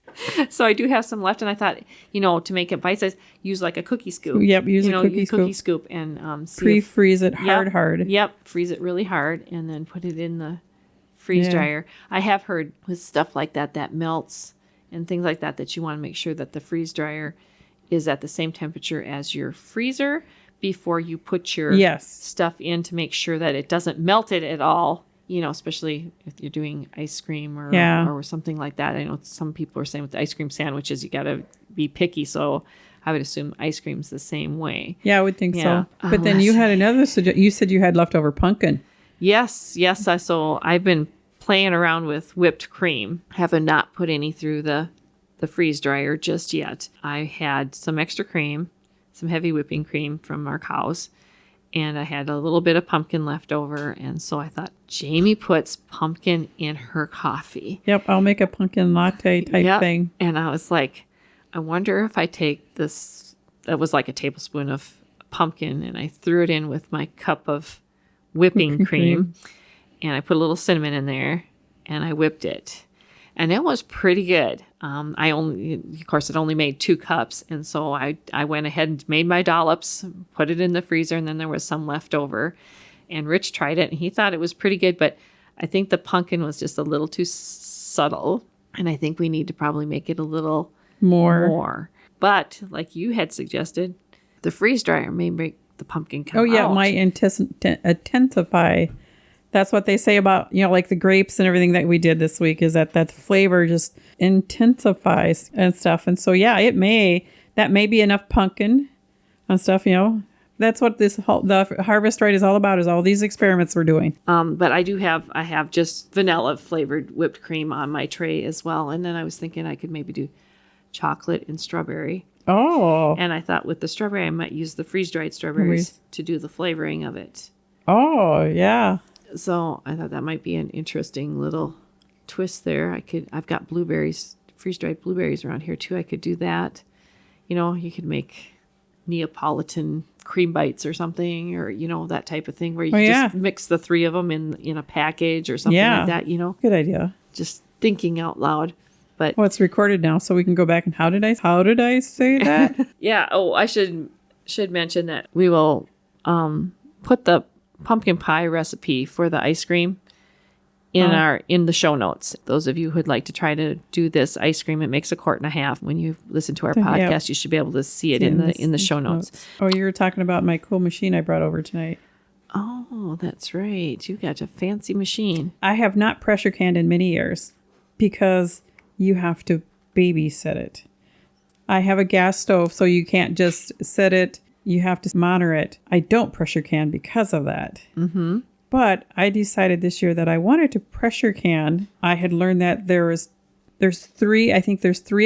So I do have some left, and I thought, to make it bite size, use like a cookie scoop. Yep, use a cookie scoop and pre-freeze it hard. Yep, freeze it really hard, and then put it in the freeze dryer. I have heard with stuff like that melts and things like that you want to make sure that the freeze dryer is at the same temperature as your freezer before you put your stuff in, to make sure that it doesn't melt it at all. Especially if you're doing ice cream or something like that. I know some people are saying with the ice cream sandwiches, you got to be picky. So I would assume ice cream's the same way. Yeah, I would think so. But then you had another suggestion. You said you had leftover pumpkin. Yes. So I've been playing around with whipped cream. Haven't not put any through the freeze dryer just yet. I had some extra cream, some heavy whipping cream from our cows, and I had a little bit of pumpkin left over. And so I thought, Jamie puts pumpkin in her coffee. Yep, I'll make a pumpkin latte type thing. And I was like, I wonder if I take this, that was like a tablespoon of pumpkin, and I threw it in with my cup of whipping cream, and I put a little cinnamon in there, and I whipped it. And it was pretty good. Of course, it only made 2 cups. And so I went ahead and made my dollops, put it in the freezer, and then there was some left over. And Rich tried it, and he thought it was pretty good. But I think the pumpkin was just a little too subtle. And I think we need to probably make it a little more. But like you had suggested, the freeze dryer may make the pumpkin come out. It might intensify. That's what they say about, like the grapes and everything that we did this week, is that flavor just intensifies and stuff. And so, that may be enough pumpkin and stuff, That's what the Harvest Right is all about, is all these experiments we're doing. But I have just vanilla flavored whipped cream on my tray as well. And then I was thinking I could maybe do chocolate and strawberry. Oh. And I thought with the strawberry, I might use the freeze-dried strawberries to do the flavoring of it. Oh, yeah. So I thought that might be an interesting little twist there. I've got blueberries, freeze-dried blueberries around here too. I could do that. You could make Neapolitan cream bites or something, or, that type of thing where you just mix the 3 of them in a package or something like that, Good idea. Just thinking out loud. But it's recorded now, so we can go back and how did I say that? Yeah. Oh, I should mention that we will put the pumpkin pie recipe for the ice cream in the show notes. Those of you who'd like to try to do this ice cream, it makes 1.5 quarts. When you listen to our podcast, you should be able to see it in the show notes. Oh, you were talking about my cool machine I brought over tonight. Oh, that's right. You got a fancy machine. I have not pressure canned in many years because you have to babysit it. I have a gas stove, so you can't just set it. You have to monitor it. I don't pressure can because of that. Mm-hmm. But I decided this year that I wanted to pressure can. I had learned that there's 3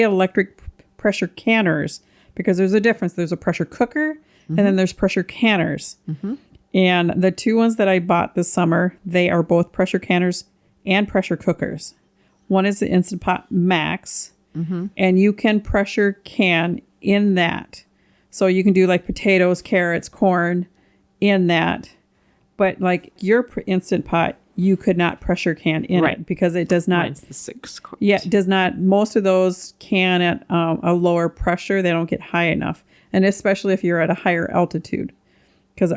electric pressure canners, because there's a difference. There's a pressure cooker, and then there's pressure canners. Mm-hmm. And the 2 ones that I bought this summer, they are both pressure canners and pressure cookers. One is the Instant Pot Max, and you can pressure can in that. So you can do like potatoes, carrots, corn in that. But like your Instant Pot, you could not pressure can in it because it does not. Mine's the 6 quart. Yeah, it does not. Most of those can at a lower pressure. They don't get high enough. And especially if you're at a higher altitude. Because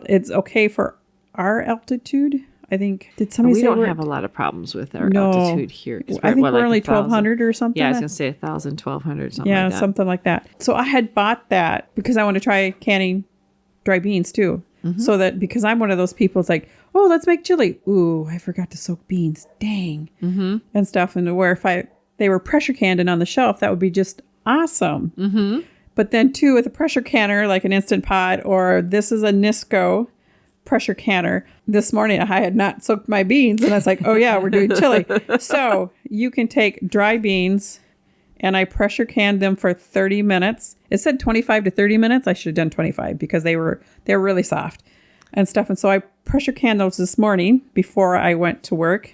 it's okay for our altitude. I think, did somebody say we don't have a lot of problems with our altitude here? I think we're only 1,200 or something. Yeah, I was going to say 1,000, 1,200, something like that. Yeah, something like that. So I had bought that because I want to try canning dry beans too. Mm-hmm. So that, because I'm one of those people, it's like, oh, let's make chili. Ooh, I forgot to soak beans. Dang. Mm-hmm. And stuff. And where if they were pressure canned and on the shelf, that would be just awesome. Mm-hmm. But then too, with a pressure canner, like an Instant Pot, or this is a Nisco pressure canner. This morning I had not soaked my beans, and I was like, oh yeah, we're doing chili. So you can take dry beans, and I pressure canned them for 30 minutes. It said 25 to 30 minutes. I should have done 25 because they were really soft and stuff. And so I pressure canned those this morning before I went to work.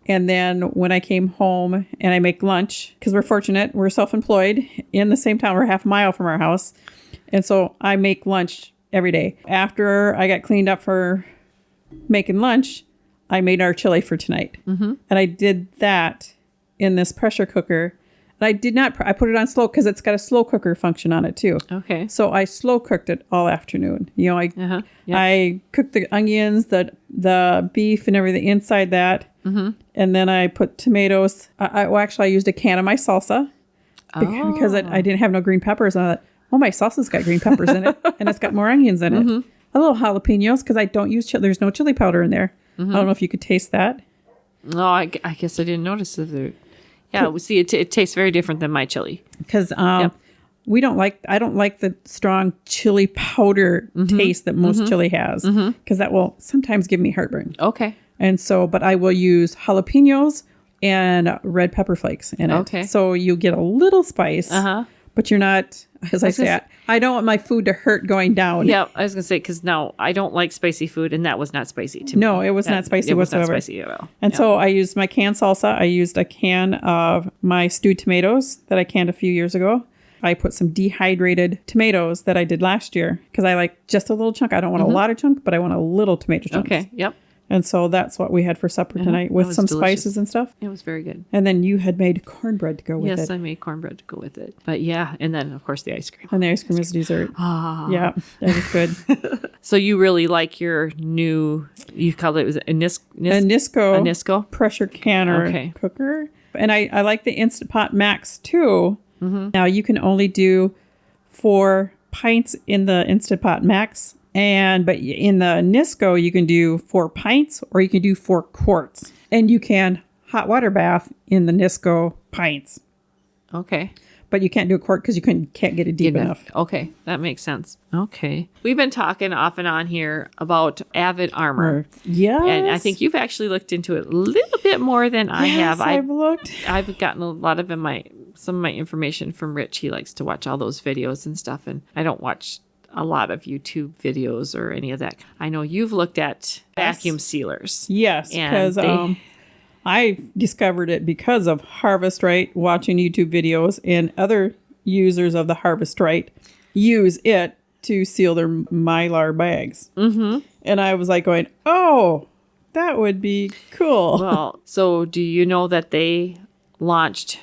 And then when I came home and I make lunch, because we're fortunate, we're self-employed in the same town, we're half a mile from our house. And so I make lunch every day. After I got cleaned up for making lunch, I made our chili for tonight. Mm-hmm. And I did that in this pressure cooker. But I did not, I put it on slow because it's got a slow cooker function on it too. Okay. So I slow cooked it all afternoon. You know, Yep. I cooked the onions, the beef and everything inside that. Mm-hmm. And then I put tomatoes. I used a can of my salsa because I didn't have no green peppers. And I thought, oh, my salsa's got green peppers in it and it's got more onions in it. A little jalapenos because I don't use chili. There's no chili powder in there. I don't know if you could taste that. No, I guess I didn't notice it. Yeah, we see it tastes very different than my chili. Because I don't like the strong chili powder taste that most chili has. Because that will sometimes give me heartburn. Okay. And so, but I will use jalapenos and red pepper flakes in it. Okay. So you get a little spice, but you're not, as I say, I don't want my food to hurt going down. Yeah, I was going to say, because now I don't like spicy food, and that was not spicy to me. No, it was not spicy whatsoever. It was not spicy at all. And so I used my canned salsa. I used a can of my stewed tomatoes that I canned a few years ago. I put some dehydrated tomatoes that I did last year because I like just a little chunk. I don't want a lot of chunk, but I want a little tomato chunks. Okay, yep. And so that's what we had for supper tonight with some spices and stuff. It was very good. And then you had made cornbread to go with it. Yes, I made cornbread to go with it. But yeah, and then of course the ice cream. And the ice cream is dessert. Yeah, that was good. So you really like your new, you called it, was it a Nisco pressure canner cooker. And I like the Instant Pot Max too. Now you can only do 4 pints in the Instant Pot Max. But in the Nisco, you can do 4 pints or you can do 4 quarts. And you can hot water bath in the Nisco pints. Okay. But you can't do a quart because you can't get it deep enough. Okay. That makes sense. Okay. We've been talking off and on here about Avid Armor. Yes. And I think you've actually looked into it a little bit more than I have. I've looked. I've gotten a lot of some of my information from Rich. He likes to watch all those videos and stuff. And I don't watch a lot of YouTube videos or any of that. I know you've looked at vacuum sealers. Yes, because I discovered it because of Harvest Right, watching YouTube videos, and other users of the Harvest Right use it to seal their Mylar bags. And I was like going, oh, that would be cool. Well, so do you know that they launched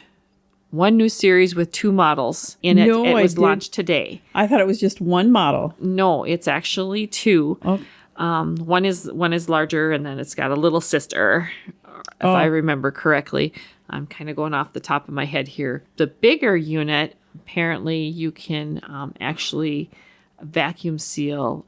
one new series with 2 models in it? No, it was launched today. I thought it was just one model. No, it's actually 2. Oh. One is larger, and then it's got a little sister, if I remember correctly. I'm kind of going off the top of my head here. The bigger unit, apparently you can actually vacuum seal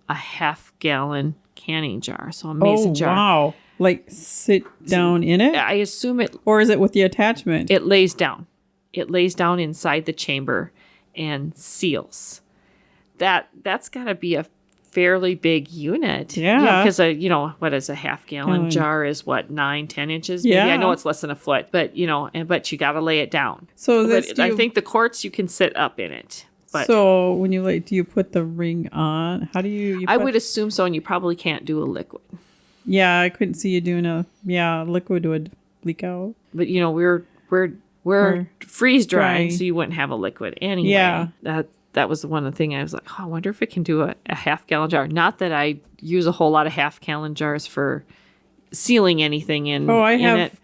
a half-gallon canning jar, so a mason jar. Wow. Like sit down in it? I assume it... Or is it with the attachment? It lays down. It lays down inside the chamber and seals. That's got to be a fairly big unit. Yeah. Because, what is a half-gallon jar is, 9-10 inches? Yeah. Maybe. I know it's less than a foot, but, but you got to lay it down. So I think the quarts, you can sit up in it. But so when you do you put the ring on? How do you I would assume so, and you probably can't do a liquid. Yeah, I couldn't see you doing liquid would leak out. But we're freeze drying, so you wouldn't have a liquid anyway. Yeah. That was one of the things I was like, I wonder if it can do a half-gallon jar. Not that I use a whole lot of half-gallon jars for sealing anything in. Oh, I have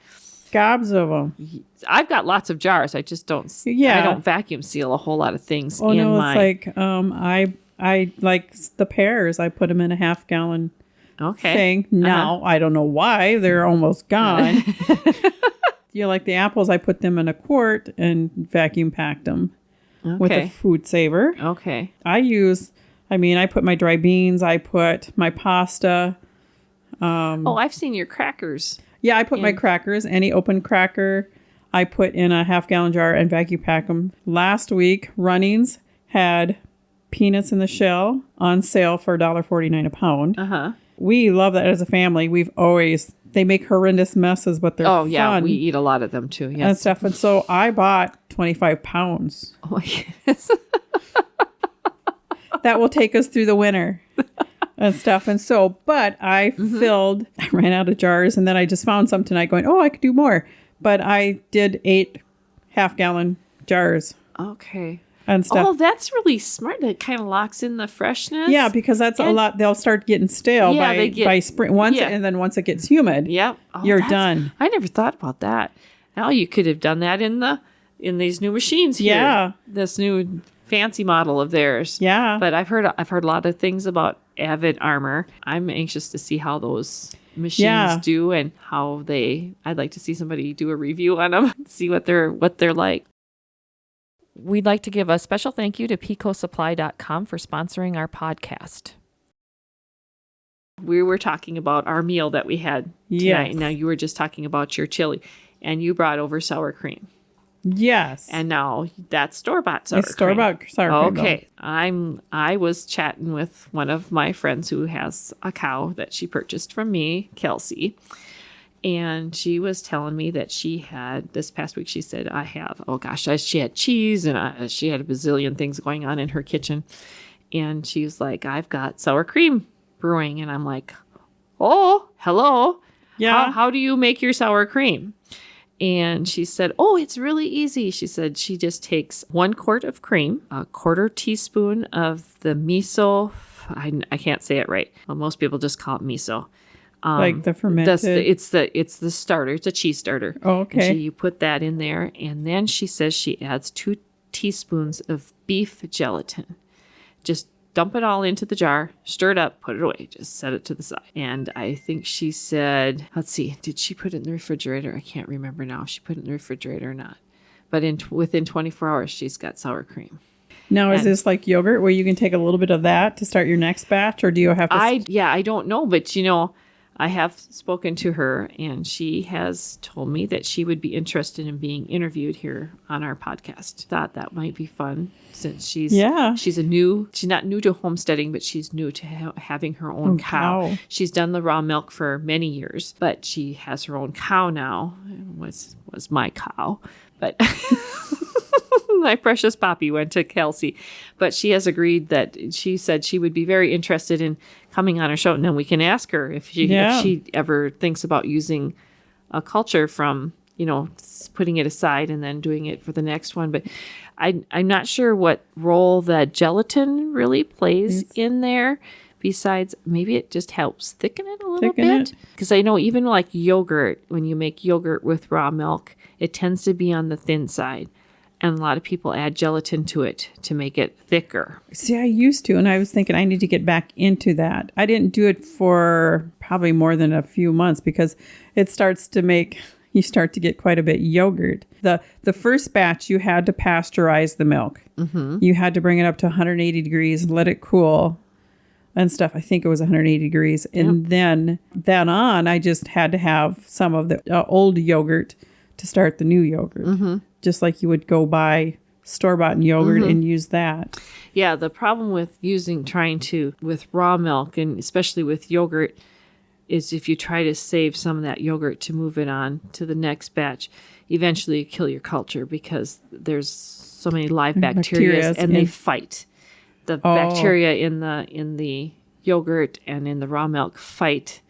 gobs of them. I've got lots of jars. I just don't. Yeah. I don't vacuum seal a whole lot of things. Oh no, it's like I like the pears. I put them in a half-gallon. Thing. Now, I don't know why. They're almost gone. Like the apples, I put them in a quart and vacuum packed them with a food saver. Okay. I put my dry beans. I put my pasta. I've seen your crackers. Yeah, I put my crackers, any open cracker, I put in a half-gallon jar and vacuum pack them. Last week, Runnings had peanuts in the shell on sale for $1.49 a pound. We love that as a family. They make horrendous messes, but they're fun. Oh, yeah. We eat a lot of them, too. Yes. And stuff. And so I bought 25 pounds. Oh, yes. That will take us through the winter and stuff. And so, but I ran out of jars. And then I just found some tonight going, I could do more. But I did 8 half-gallon jars. Okay. And stuff. Oh, that's really smart. That kind of locks in the freshness. Yeah, because that's a lot. They'll start getting stale by spring and then once it gets humid, you're done. I never thought about that. Now you could have done that in the in these new machines here. Yeah. This new fancy model of theirs. Yeah. But I've heard a lot of things about Avid Armor. I'm anxious to see how those machines do and how I'd like to see somebody do a review on them, see what they're like. We'd like to give a special thank you to picosupply.com for sponsoring our podcast. We were talking about our meal that we had tonight. Yes. Now you were just talking about your chili, and you brought over sour cream. Yes. And now that's store-bought sour cream. Store-bought sour cream. Okay. I was chatting with one of my friends who has a cow that she purchased from me, Kelsey. And she was telling me that she had, this past week, she said, she had cheese and she had a bazillion things going on in her kitchen. And she was like, I've got sour cream brewing. And I'm like, oh, hello. Yeah. How do you make your sour cream? And she said, oh, it's really easy. She said she just takes 1 quart of cream, a 1/4 teaspoon of the miso. I can't say it right. Well, most people just call it miso. Like the fermented. It's the starter. It's a cheese starter. Oh, okay. And you put that in there. And then she says she adds 2 teaspoons of beef gelatin. Just dump it all into the jar, stir it up, put it away, just set it to the side. And I think she said, let's see, did she put it in the refrigerator? I can't remember now if she put it in the refrigerator or not. But within 24 hours, she's got sour cream. Now, is this like yogurt where you can take a little bit of that to start your next batch, or do you have to? I don't know, but I have spoken to her, and she has told me that she would be interested in being interviewed here on our podcast. Thought that might be fun, since she's not new to homesteading, but she's new to having her own cow. She's done the raw milk for many years, but she has her own cow now. It was my cow, but my precious Poppy went to Kelsey. But she has agreed that she said she would be very interested in coming on our show. And then we can ask her if she ever thinks about using a culture from, putting it aside and then doing it for the next one. But I'm not sure what role that gelatin really plays in there. Besides, maybe it just helps thicken it a little bit. Because I know even like yogurt, when you make yogurt with raw milk, it tends to be on the thin side. And a lot of people add gelatin to it to make it thicker. See, I used to, and I was thinking I need to get back into that. I didn't do it for probably more than a few months because it starts to make, you start to get quite a bit yogurt. The first batch, you had to pasteurize the milk. Mm-hmm. You had to bring it up to 180 degrees, let it cool and stuff. I think it was 180 degrees. And then on, I just had to have some of the old yogurt to start the new yogurt. Mm-hmm. Just like you would go buy store-bought yogurt and use that. Yeah, the problem with with raw milk, and especially with yogurt, is if you try to save some of that yogurt to move it on to the next batch, eventually you kill your culture because there's so many live bacteria and they fight. The bacteria in the yogurt and in the raw milk fight,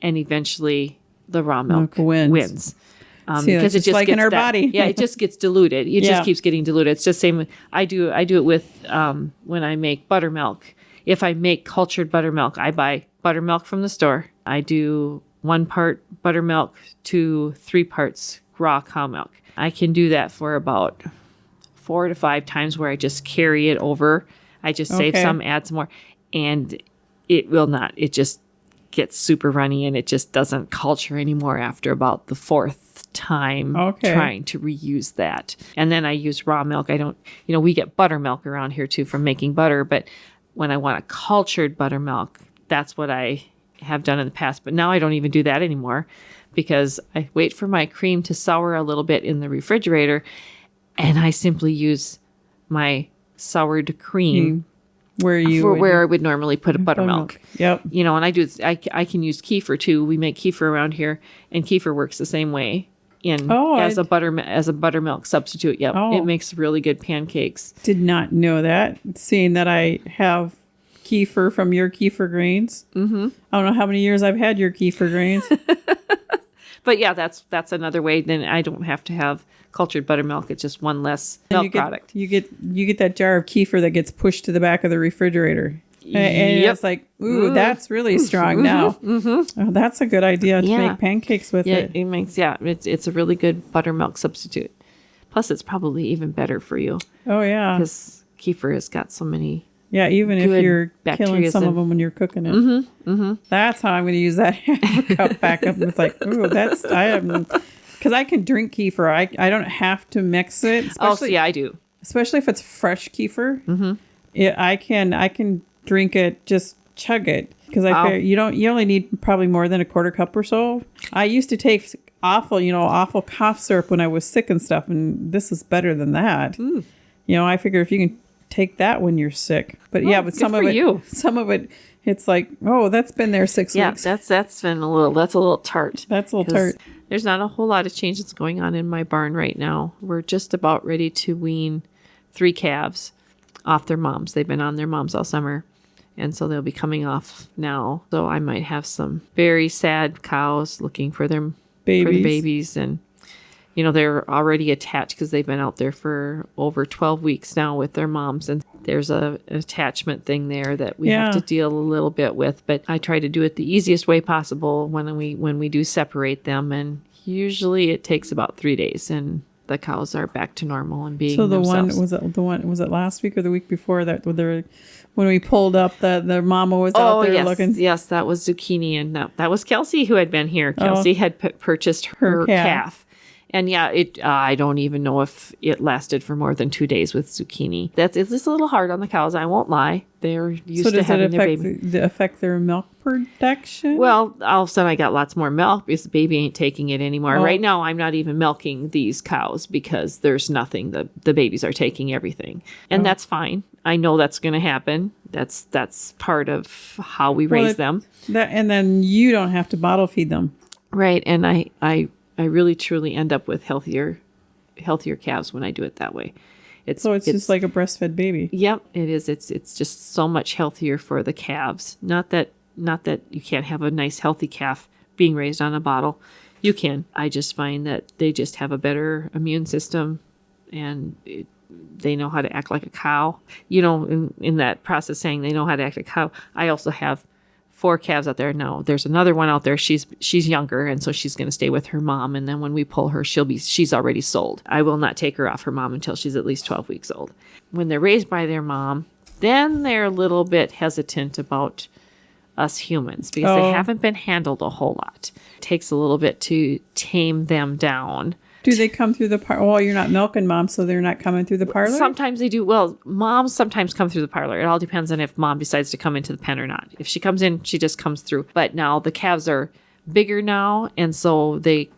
and eventually the raw milk wins. Because it just like in our body. Yeah, it just gets diluted. It just keeps getting diluted. It's just same. I do it with when I make buttermilk. If I make cultured buttermilk, I buy buttermilk from the store. I do 1 part buttermilk to 3 parts raw cow milk. I can do that for about 4 to 5 times where I just carry it over. I just save some, add some more, and it will not. It just gets super runny and it just doesn't culture anymore after about the 4th time trying to reuse that. And then I use raw milk. I don't, we get buttermilk around here too from making butter, but when I want a cultured buttermilk, that's what I have done in the past. But now I don't even do that anymore because I wait for my cream to sour a little bit in the refrigerator and I simply use my soured cream where I would normally put a buttermilk. Yep. And I can use kefir too. We make kefir around here and kefir works the same way as a buttermilk substitute. Yep. It makes really good pancakes. Did not know that. Seeing that I have kefir from your kefir grains. Mm-hmm. I don't know how many years I've had your kefir grains. But yeah, that's another way. Then I don't have to have cultured buttermilk. It's just one less milk product. You get that jar of kefir that gets pushed to the back of the refrigerator. And it's like, ooh, that's really strong now. Mm-hmm. Oh, that's a good idea to make pancakes with it. It makes, it's a really good buttermilk substitute. Plus, it's probably even better for you Oh, yeah. because kefir has got so many. Yeah, even if good you're killing bacterias some of in- them when you're cooking it. That's how I'm going to use that half a cup back up. It's like, ooh, because I can drink kefir. I don't have to mix it. Oh, see, I do. Especially if it's fresh kefir. I can drink it, just chug it. Because I figure you only need probably more than a quarter cup or so. I used to take awful cough syrup when I was sick and stuff, and this is better than that. I figure if you can take that when you're sick, but but some of it, it's like, oh, that's been there 6 weeks. Yeah, that's been a little tart. That's a little tart. There's not a whole lot of changes going on in my barn right now. We're just about ready to wean 3 calves off their moms. They've been on their moms all summer. And so they'll be coming off now. So I might have some very sad cows looking for their babies. And, they're already attached because they've been out there for over 12 weeks now with their moms. And there's an attachment thing there that we have to deal a little bit with. But I try to do it the easiest way possible when we do separate them. And usually it takes about 3 days. And the cows are back to normal and being themselves. Was it last week or the week before that when we pulled up their mama was out there looking? Yes, that was Zucchini, and that was Kelsey who had been here. Kelsey had purchased her calf. And I don't even know if it lasted for more than 2 days with Zucchini. It's just a little hard on the cows, I won't lie. They're used to having their baby. Does it affect their milk production? Well, all of a sudden I got lots more milk because the baby ain't taking it anymore. Oh. Right now I'm not even milking these cows because there's nothing. The babies are taking everything. And that's fine. I know that's going to happen. That's part of how we raise them. And then you don't have to bottle feed them. Right. And I really truly end up with healthier calves when I do it that way. It's just like a breastfed baby. Yep, it is. It's just so much healthier for the calves. Not that you can't have a nice healthy calf being raised on a bottle. You can. I just find that they just have a better immune system, and they know how to act like a cow. In that process, saying they know how to act like a cow. I also have 4 calves out there now. There's another one out there. She's younger, and so she's going to stay with her mom. And then when we pull her, she's already sold. I will not take her off her mom until she's at least 12 weeks old. When they're raised by their mom, then they're a little bit hesitant about us humans because they haven't been handled a whole lot. It takes a little bit to tame them down. Do they come through the parlor? Well, you're not milking mom, so they're not coming through the parlor? Sometimes they do. Well, moms sometimes come through the parlor. It all depends on if mom decides to come into the pen or not. If she comes in, she just comes through. But now the calves are bigger now, and so they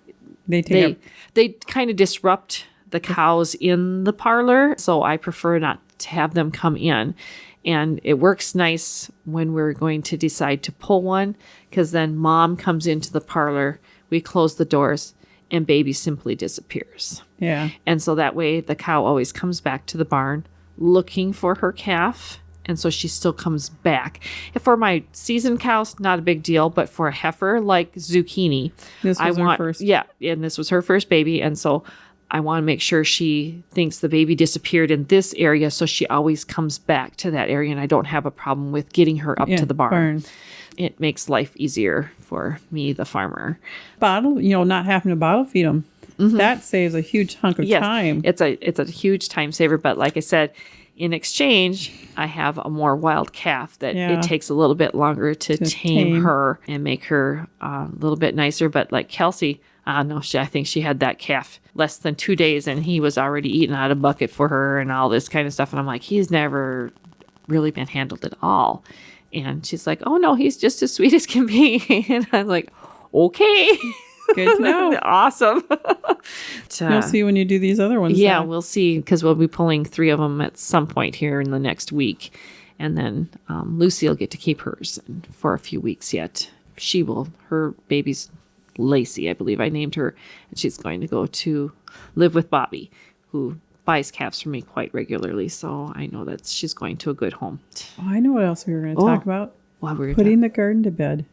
kind of disrupt the cows in the parlor. So I prefer not to have them come in. And it works nice when we're going to decide to pull one, because then mom comes into the parlor, we close the doors, and baby simply disappears. Yeah. And so that way the cow always comes back to the barn looking for her calf. And so she still comes back. And for my seasoned cows, not a big deal. But for a heifer like Zucchini, this was her first. Yeah. And this was her first baby. And so I want to make sure she thinks the baby disappeared in this area. So she always comes back to that area. And I don't have a problem with getting her up to the barn. It makes life easier for me, the farmer. Not having to bottle feed them. Mm-hmm. That saves a huge hunk of time. It's a huge time saver. But like I said, in exchange, I have a more wild calf that it takes a little bit longer to tame her and make her a little bit nicer. But like Kelsey, I think she had that calf less than 2 days, and he was already eating out of a bucket for her and all this kind of stuff. And I'm like, he's never really been handled at all. And she's like, oh, no, he's just as sweet as can be. And I'm like, okay. Good to know. Awesome. You'll see when you do these other ones. Yeah, we'll see, because we'll be pulling 3 of them at some point here in the next week. And then Lucy will get to keep hers for a few weeks yet. Her baby's Lacey, I believe I named her. And she's going to go to live with Bobby, who buys calves for me quite regularly, so I know that she's going to a good home. Oh, I know what else we were going to talk about. What were we putting the garden to bed.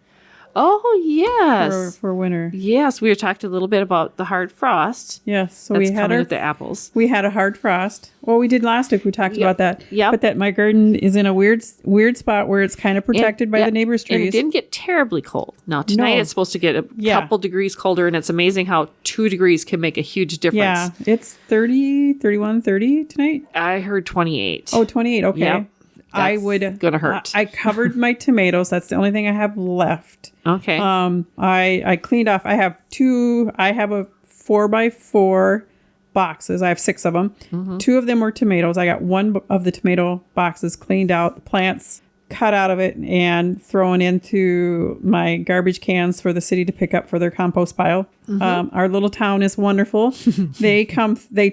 Oh, yes. for winter. Yes, we were talking a little bit about the hard frost. Yes, so That's we had coming our with the apples. We had a hard frost. Well, we did last week. We talked about that. Yep. But that my garden is in a weird spot where it's kind of protected by the neighbor's trees. And it didn't get terribly cold. Now, tonight No. it's supposed to get a couple degrees colder, and it's amazing how 2 degrees can make a huge difference. Yeah, it's 30, 31, 30 tonight. I heard 28. Oh, 28. Okay. Yep. I That's would gonna hurt. I covered my tomatoes. That's the only thing I have left. Okay. I cleaned off. I have a 4x4 boxes. I have 6 of them. Mm-hmm. 2 of them were tomatoes. I got 1 of the tomato boxes cleaned out, the plants cut out of it and thrown into my garbage cans for the city to pick up for their compost pile. Mm-hmm. Our little town is wonderful. They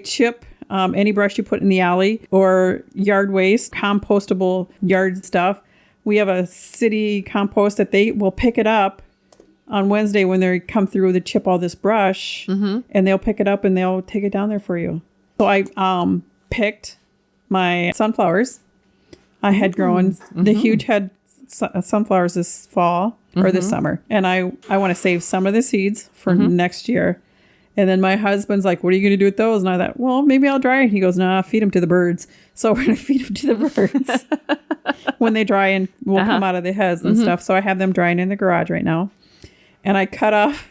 chip any brush you put in the alley or yard waste, compostable yard stuff. We have a city compost that they will pick it up on Wednesday when they come through to chip all this brush, and they'll pick it up and they'll take it down there for you. So I picked my sunflowers. I had grown the huge head sunflowers this fall or this summer, and I want to save some of the seeds for next year. And then my husband's like, what are you going to do with those? And I thought, well, maybe I'll dry it. He goes, nah, feed them to the birds. So we're going to feed them to the birds when they dry and will come out of the heads and stuff. So I have them drying in the garage right now. And I cut off,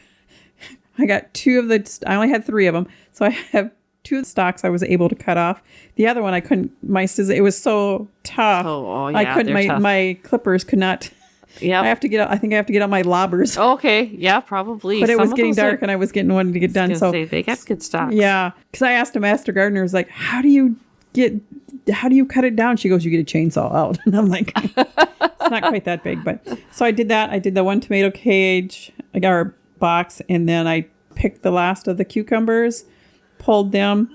I got 2 of I only had 3 of them. So I have 2 stalks I was able to cut off. The other one I couldn't, it was so tough. I couldn't, my clippers could not. Yeah, I think I have to get out my lobbers. Okay, yeah, probably. But it was getting dark and I was wanting to get done. So they got good stocks. Yeah, because I asked a master gardener, I was like, how do you cut it down? She goes, you get a chainsaw out. And I'm like, it's not quite that big. But so I did that. I did the 1 tomato cage, I got our box, and then I picked the last of the cucumbers, pulled them,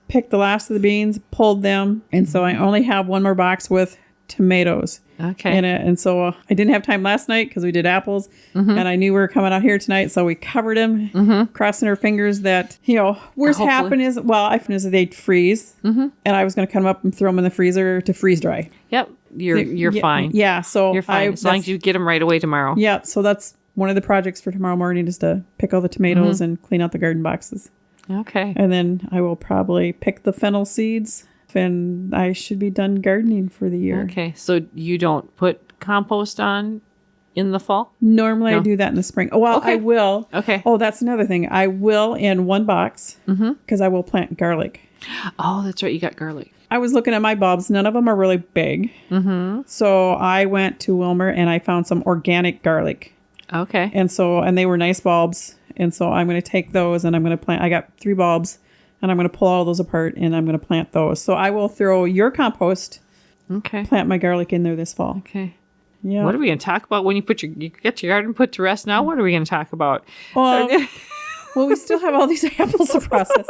picked the last of the beans, pulled them. And so I only have 1 more box with tomatoes in it. And so I didn't have time last night because we did apples, and I knew we were coming out here tonight, so we covered them, crossing our fingers that, worst happen is they'd freeze, and I was going to come up and throw them in the freezer to freeze dry. Yep, you're fine. Yeah, so you're fine as long as you get them right away tomorrow. Yeah, so that's one of the projects for tomorrow morning, is to pick all the tomatoes and clean out the garden boxes. Okay. And then I will probably pick the fennel seeds, and I should be done gardening for the year. Okay, so you don't put compost on in the fall? Normally I do that in the spring. Well, I will. Okay. Oh, that's another thing. I will in 1 box because I will plant garlic. Oh, that's right. You got garlic. I was looking at my bulbs. None of them are really big. So I went to Wilmer and I found some organic garlic. Okay. And they were nice bulbs. And so I'm going to take those and I'm going to plant. I got 3 bulbs. And I'm going to pull all those apart and I'm going to plant those. So I will throw your compost, plant my garlic in there this fall. Okay. Yeah. What are we going to talk about when you get your garden put to rest now? What are we going to talk about? Well, we still have all these apples to process.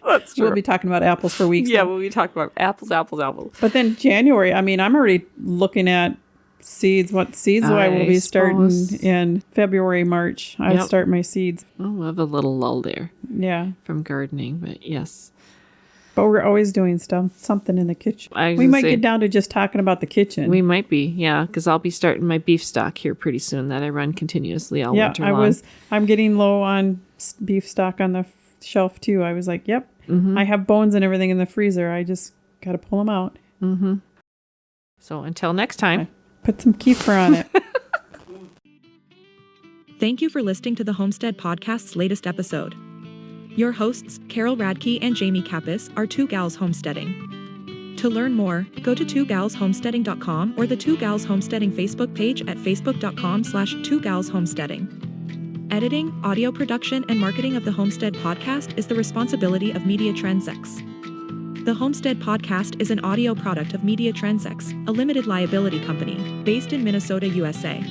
That's true. We'll be talking about apples for weeks. Yeah, we'll be talking about apples. But then January, I'm already looking at seeds. What seeds I will be starting in February, March. I start my seeds. Oh, we'll have a little lull there. Yeah. From gardening, but yes. But we're always doing something in the kitchen. We might get down to just talking about the kitchen. We might be, yeah, because I'll be starting my beef stock here pretty soon that I run continuously all winter long. I'm getting low on beef stock on the shelf too. I was like, yep, I have bones and everything in the freezer. I just got to pull them out. So until next time. Put some kefir on it. Thank you for listening to the Homestead Podcast's latest episode. Your hosts, Carol Radke and Jamie Kappas, are 2 Gals Homesteading. To learn more, go to 2galshomesteading.com or the 2 Gals Homesteading Facebook page at facebook.com/2galshomesteading. Editing, audio production, and marketing of the Homestead Podcast is the responsibility of Media Transx. The Homestead Podcast is an audio product of Media Transx, a limited liability company, based in Minnesota, USA.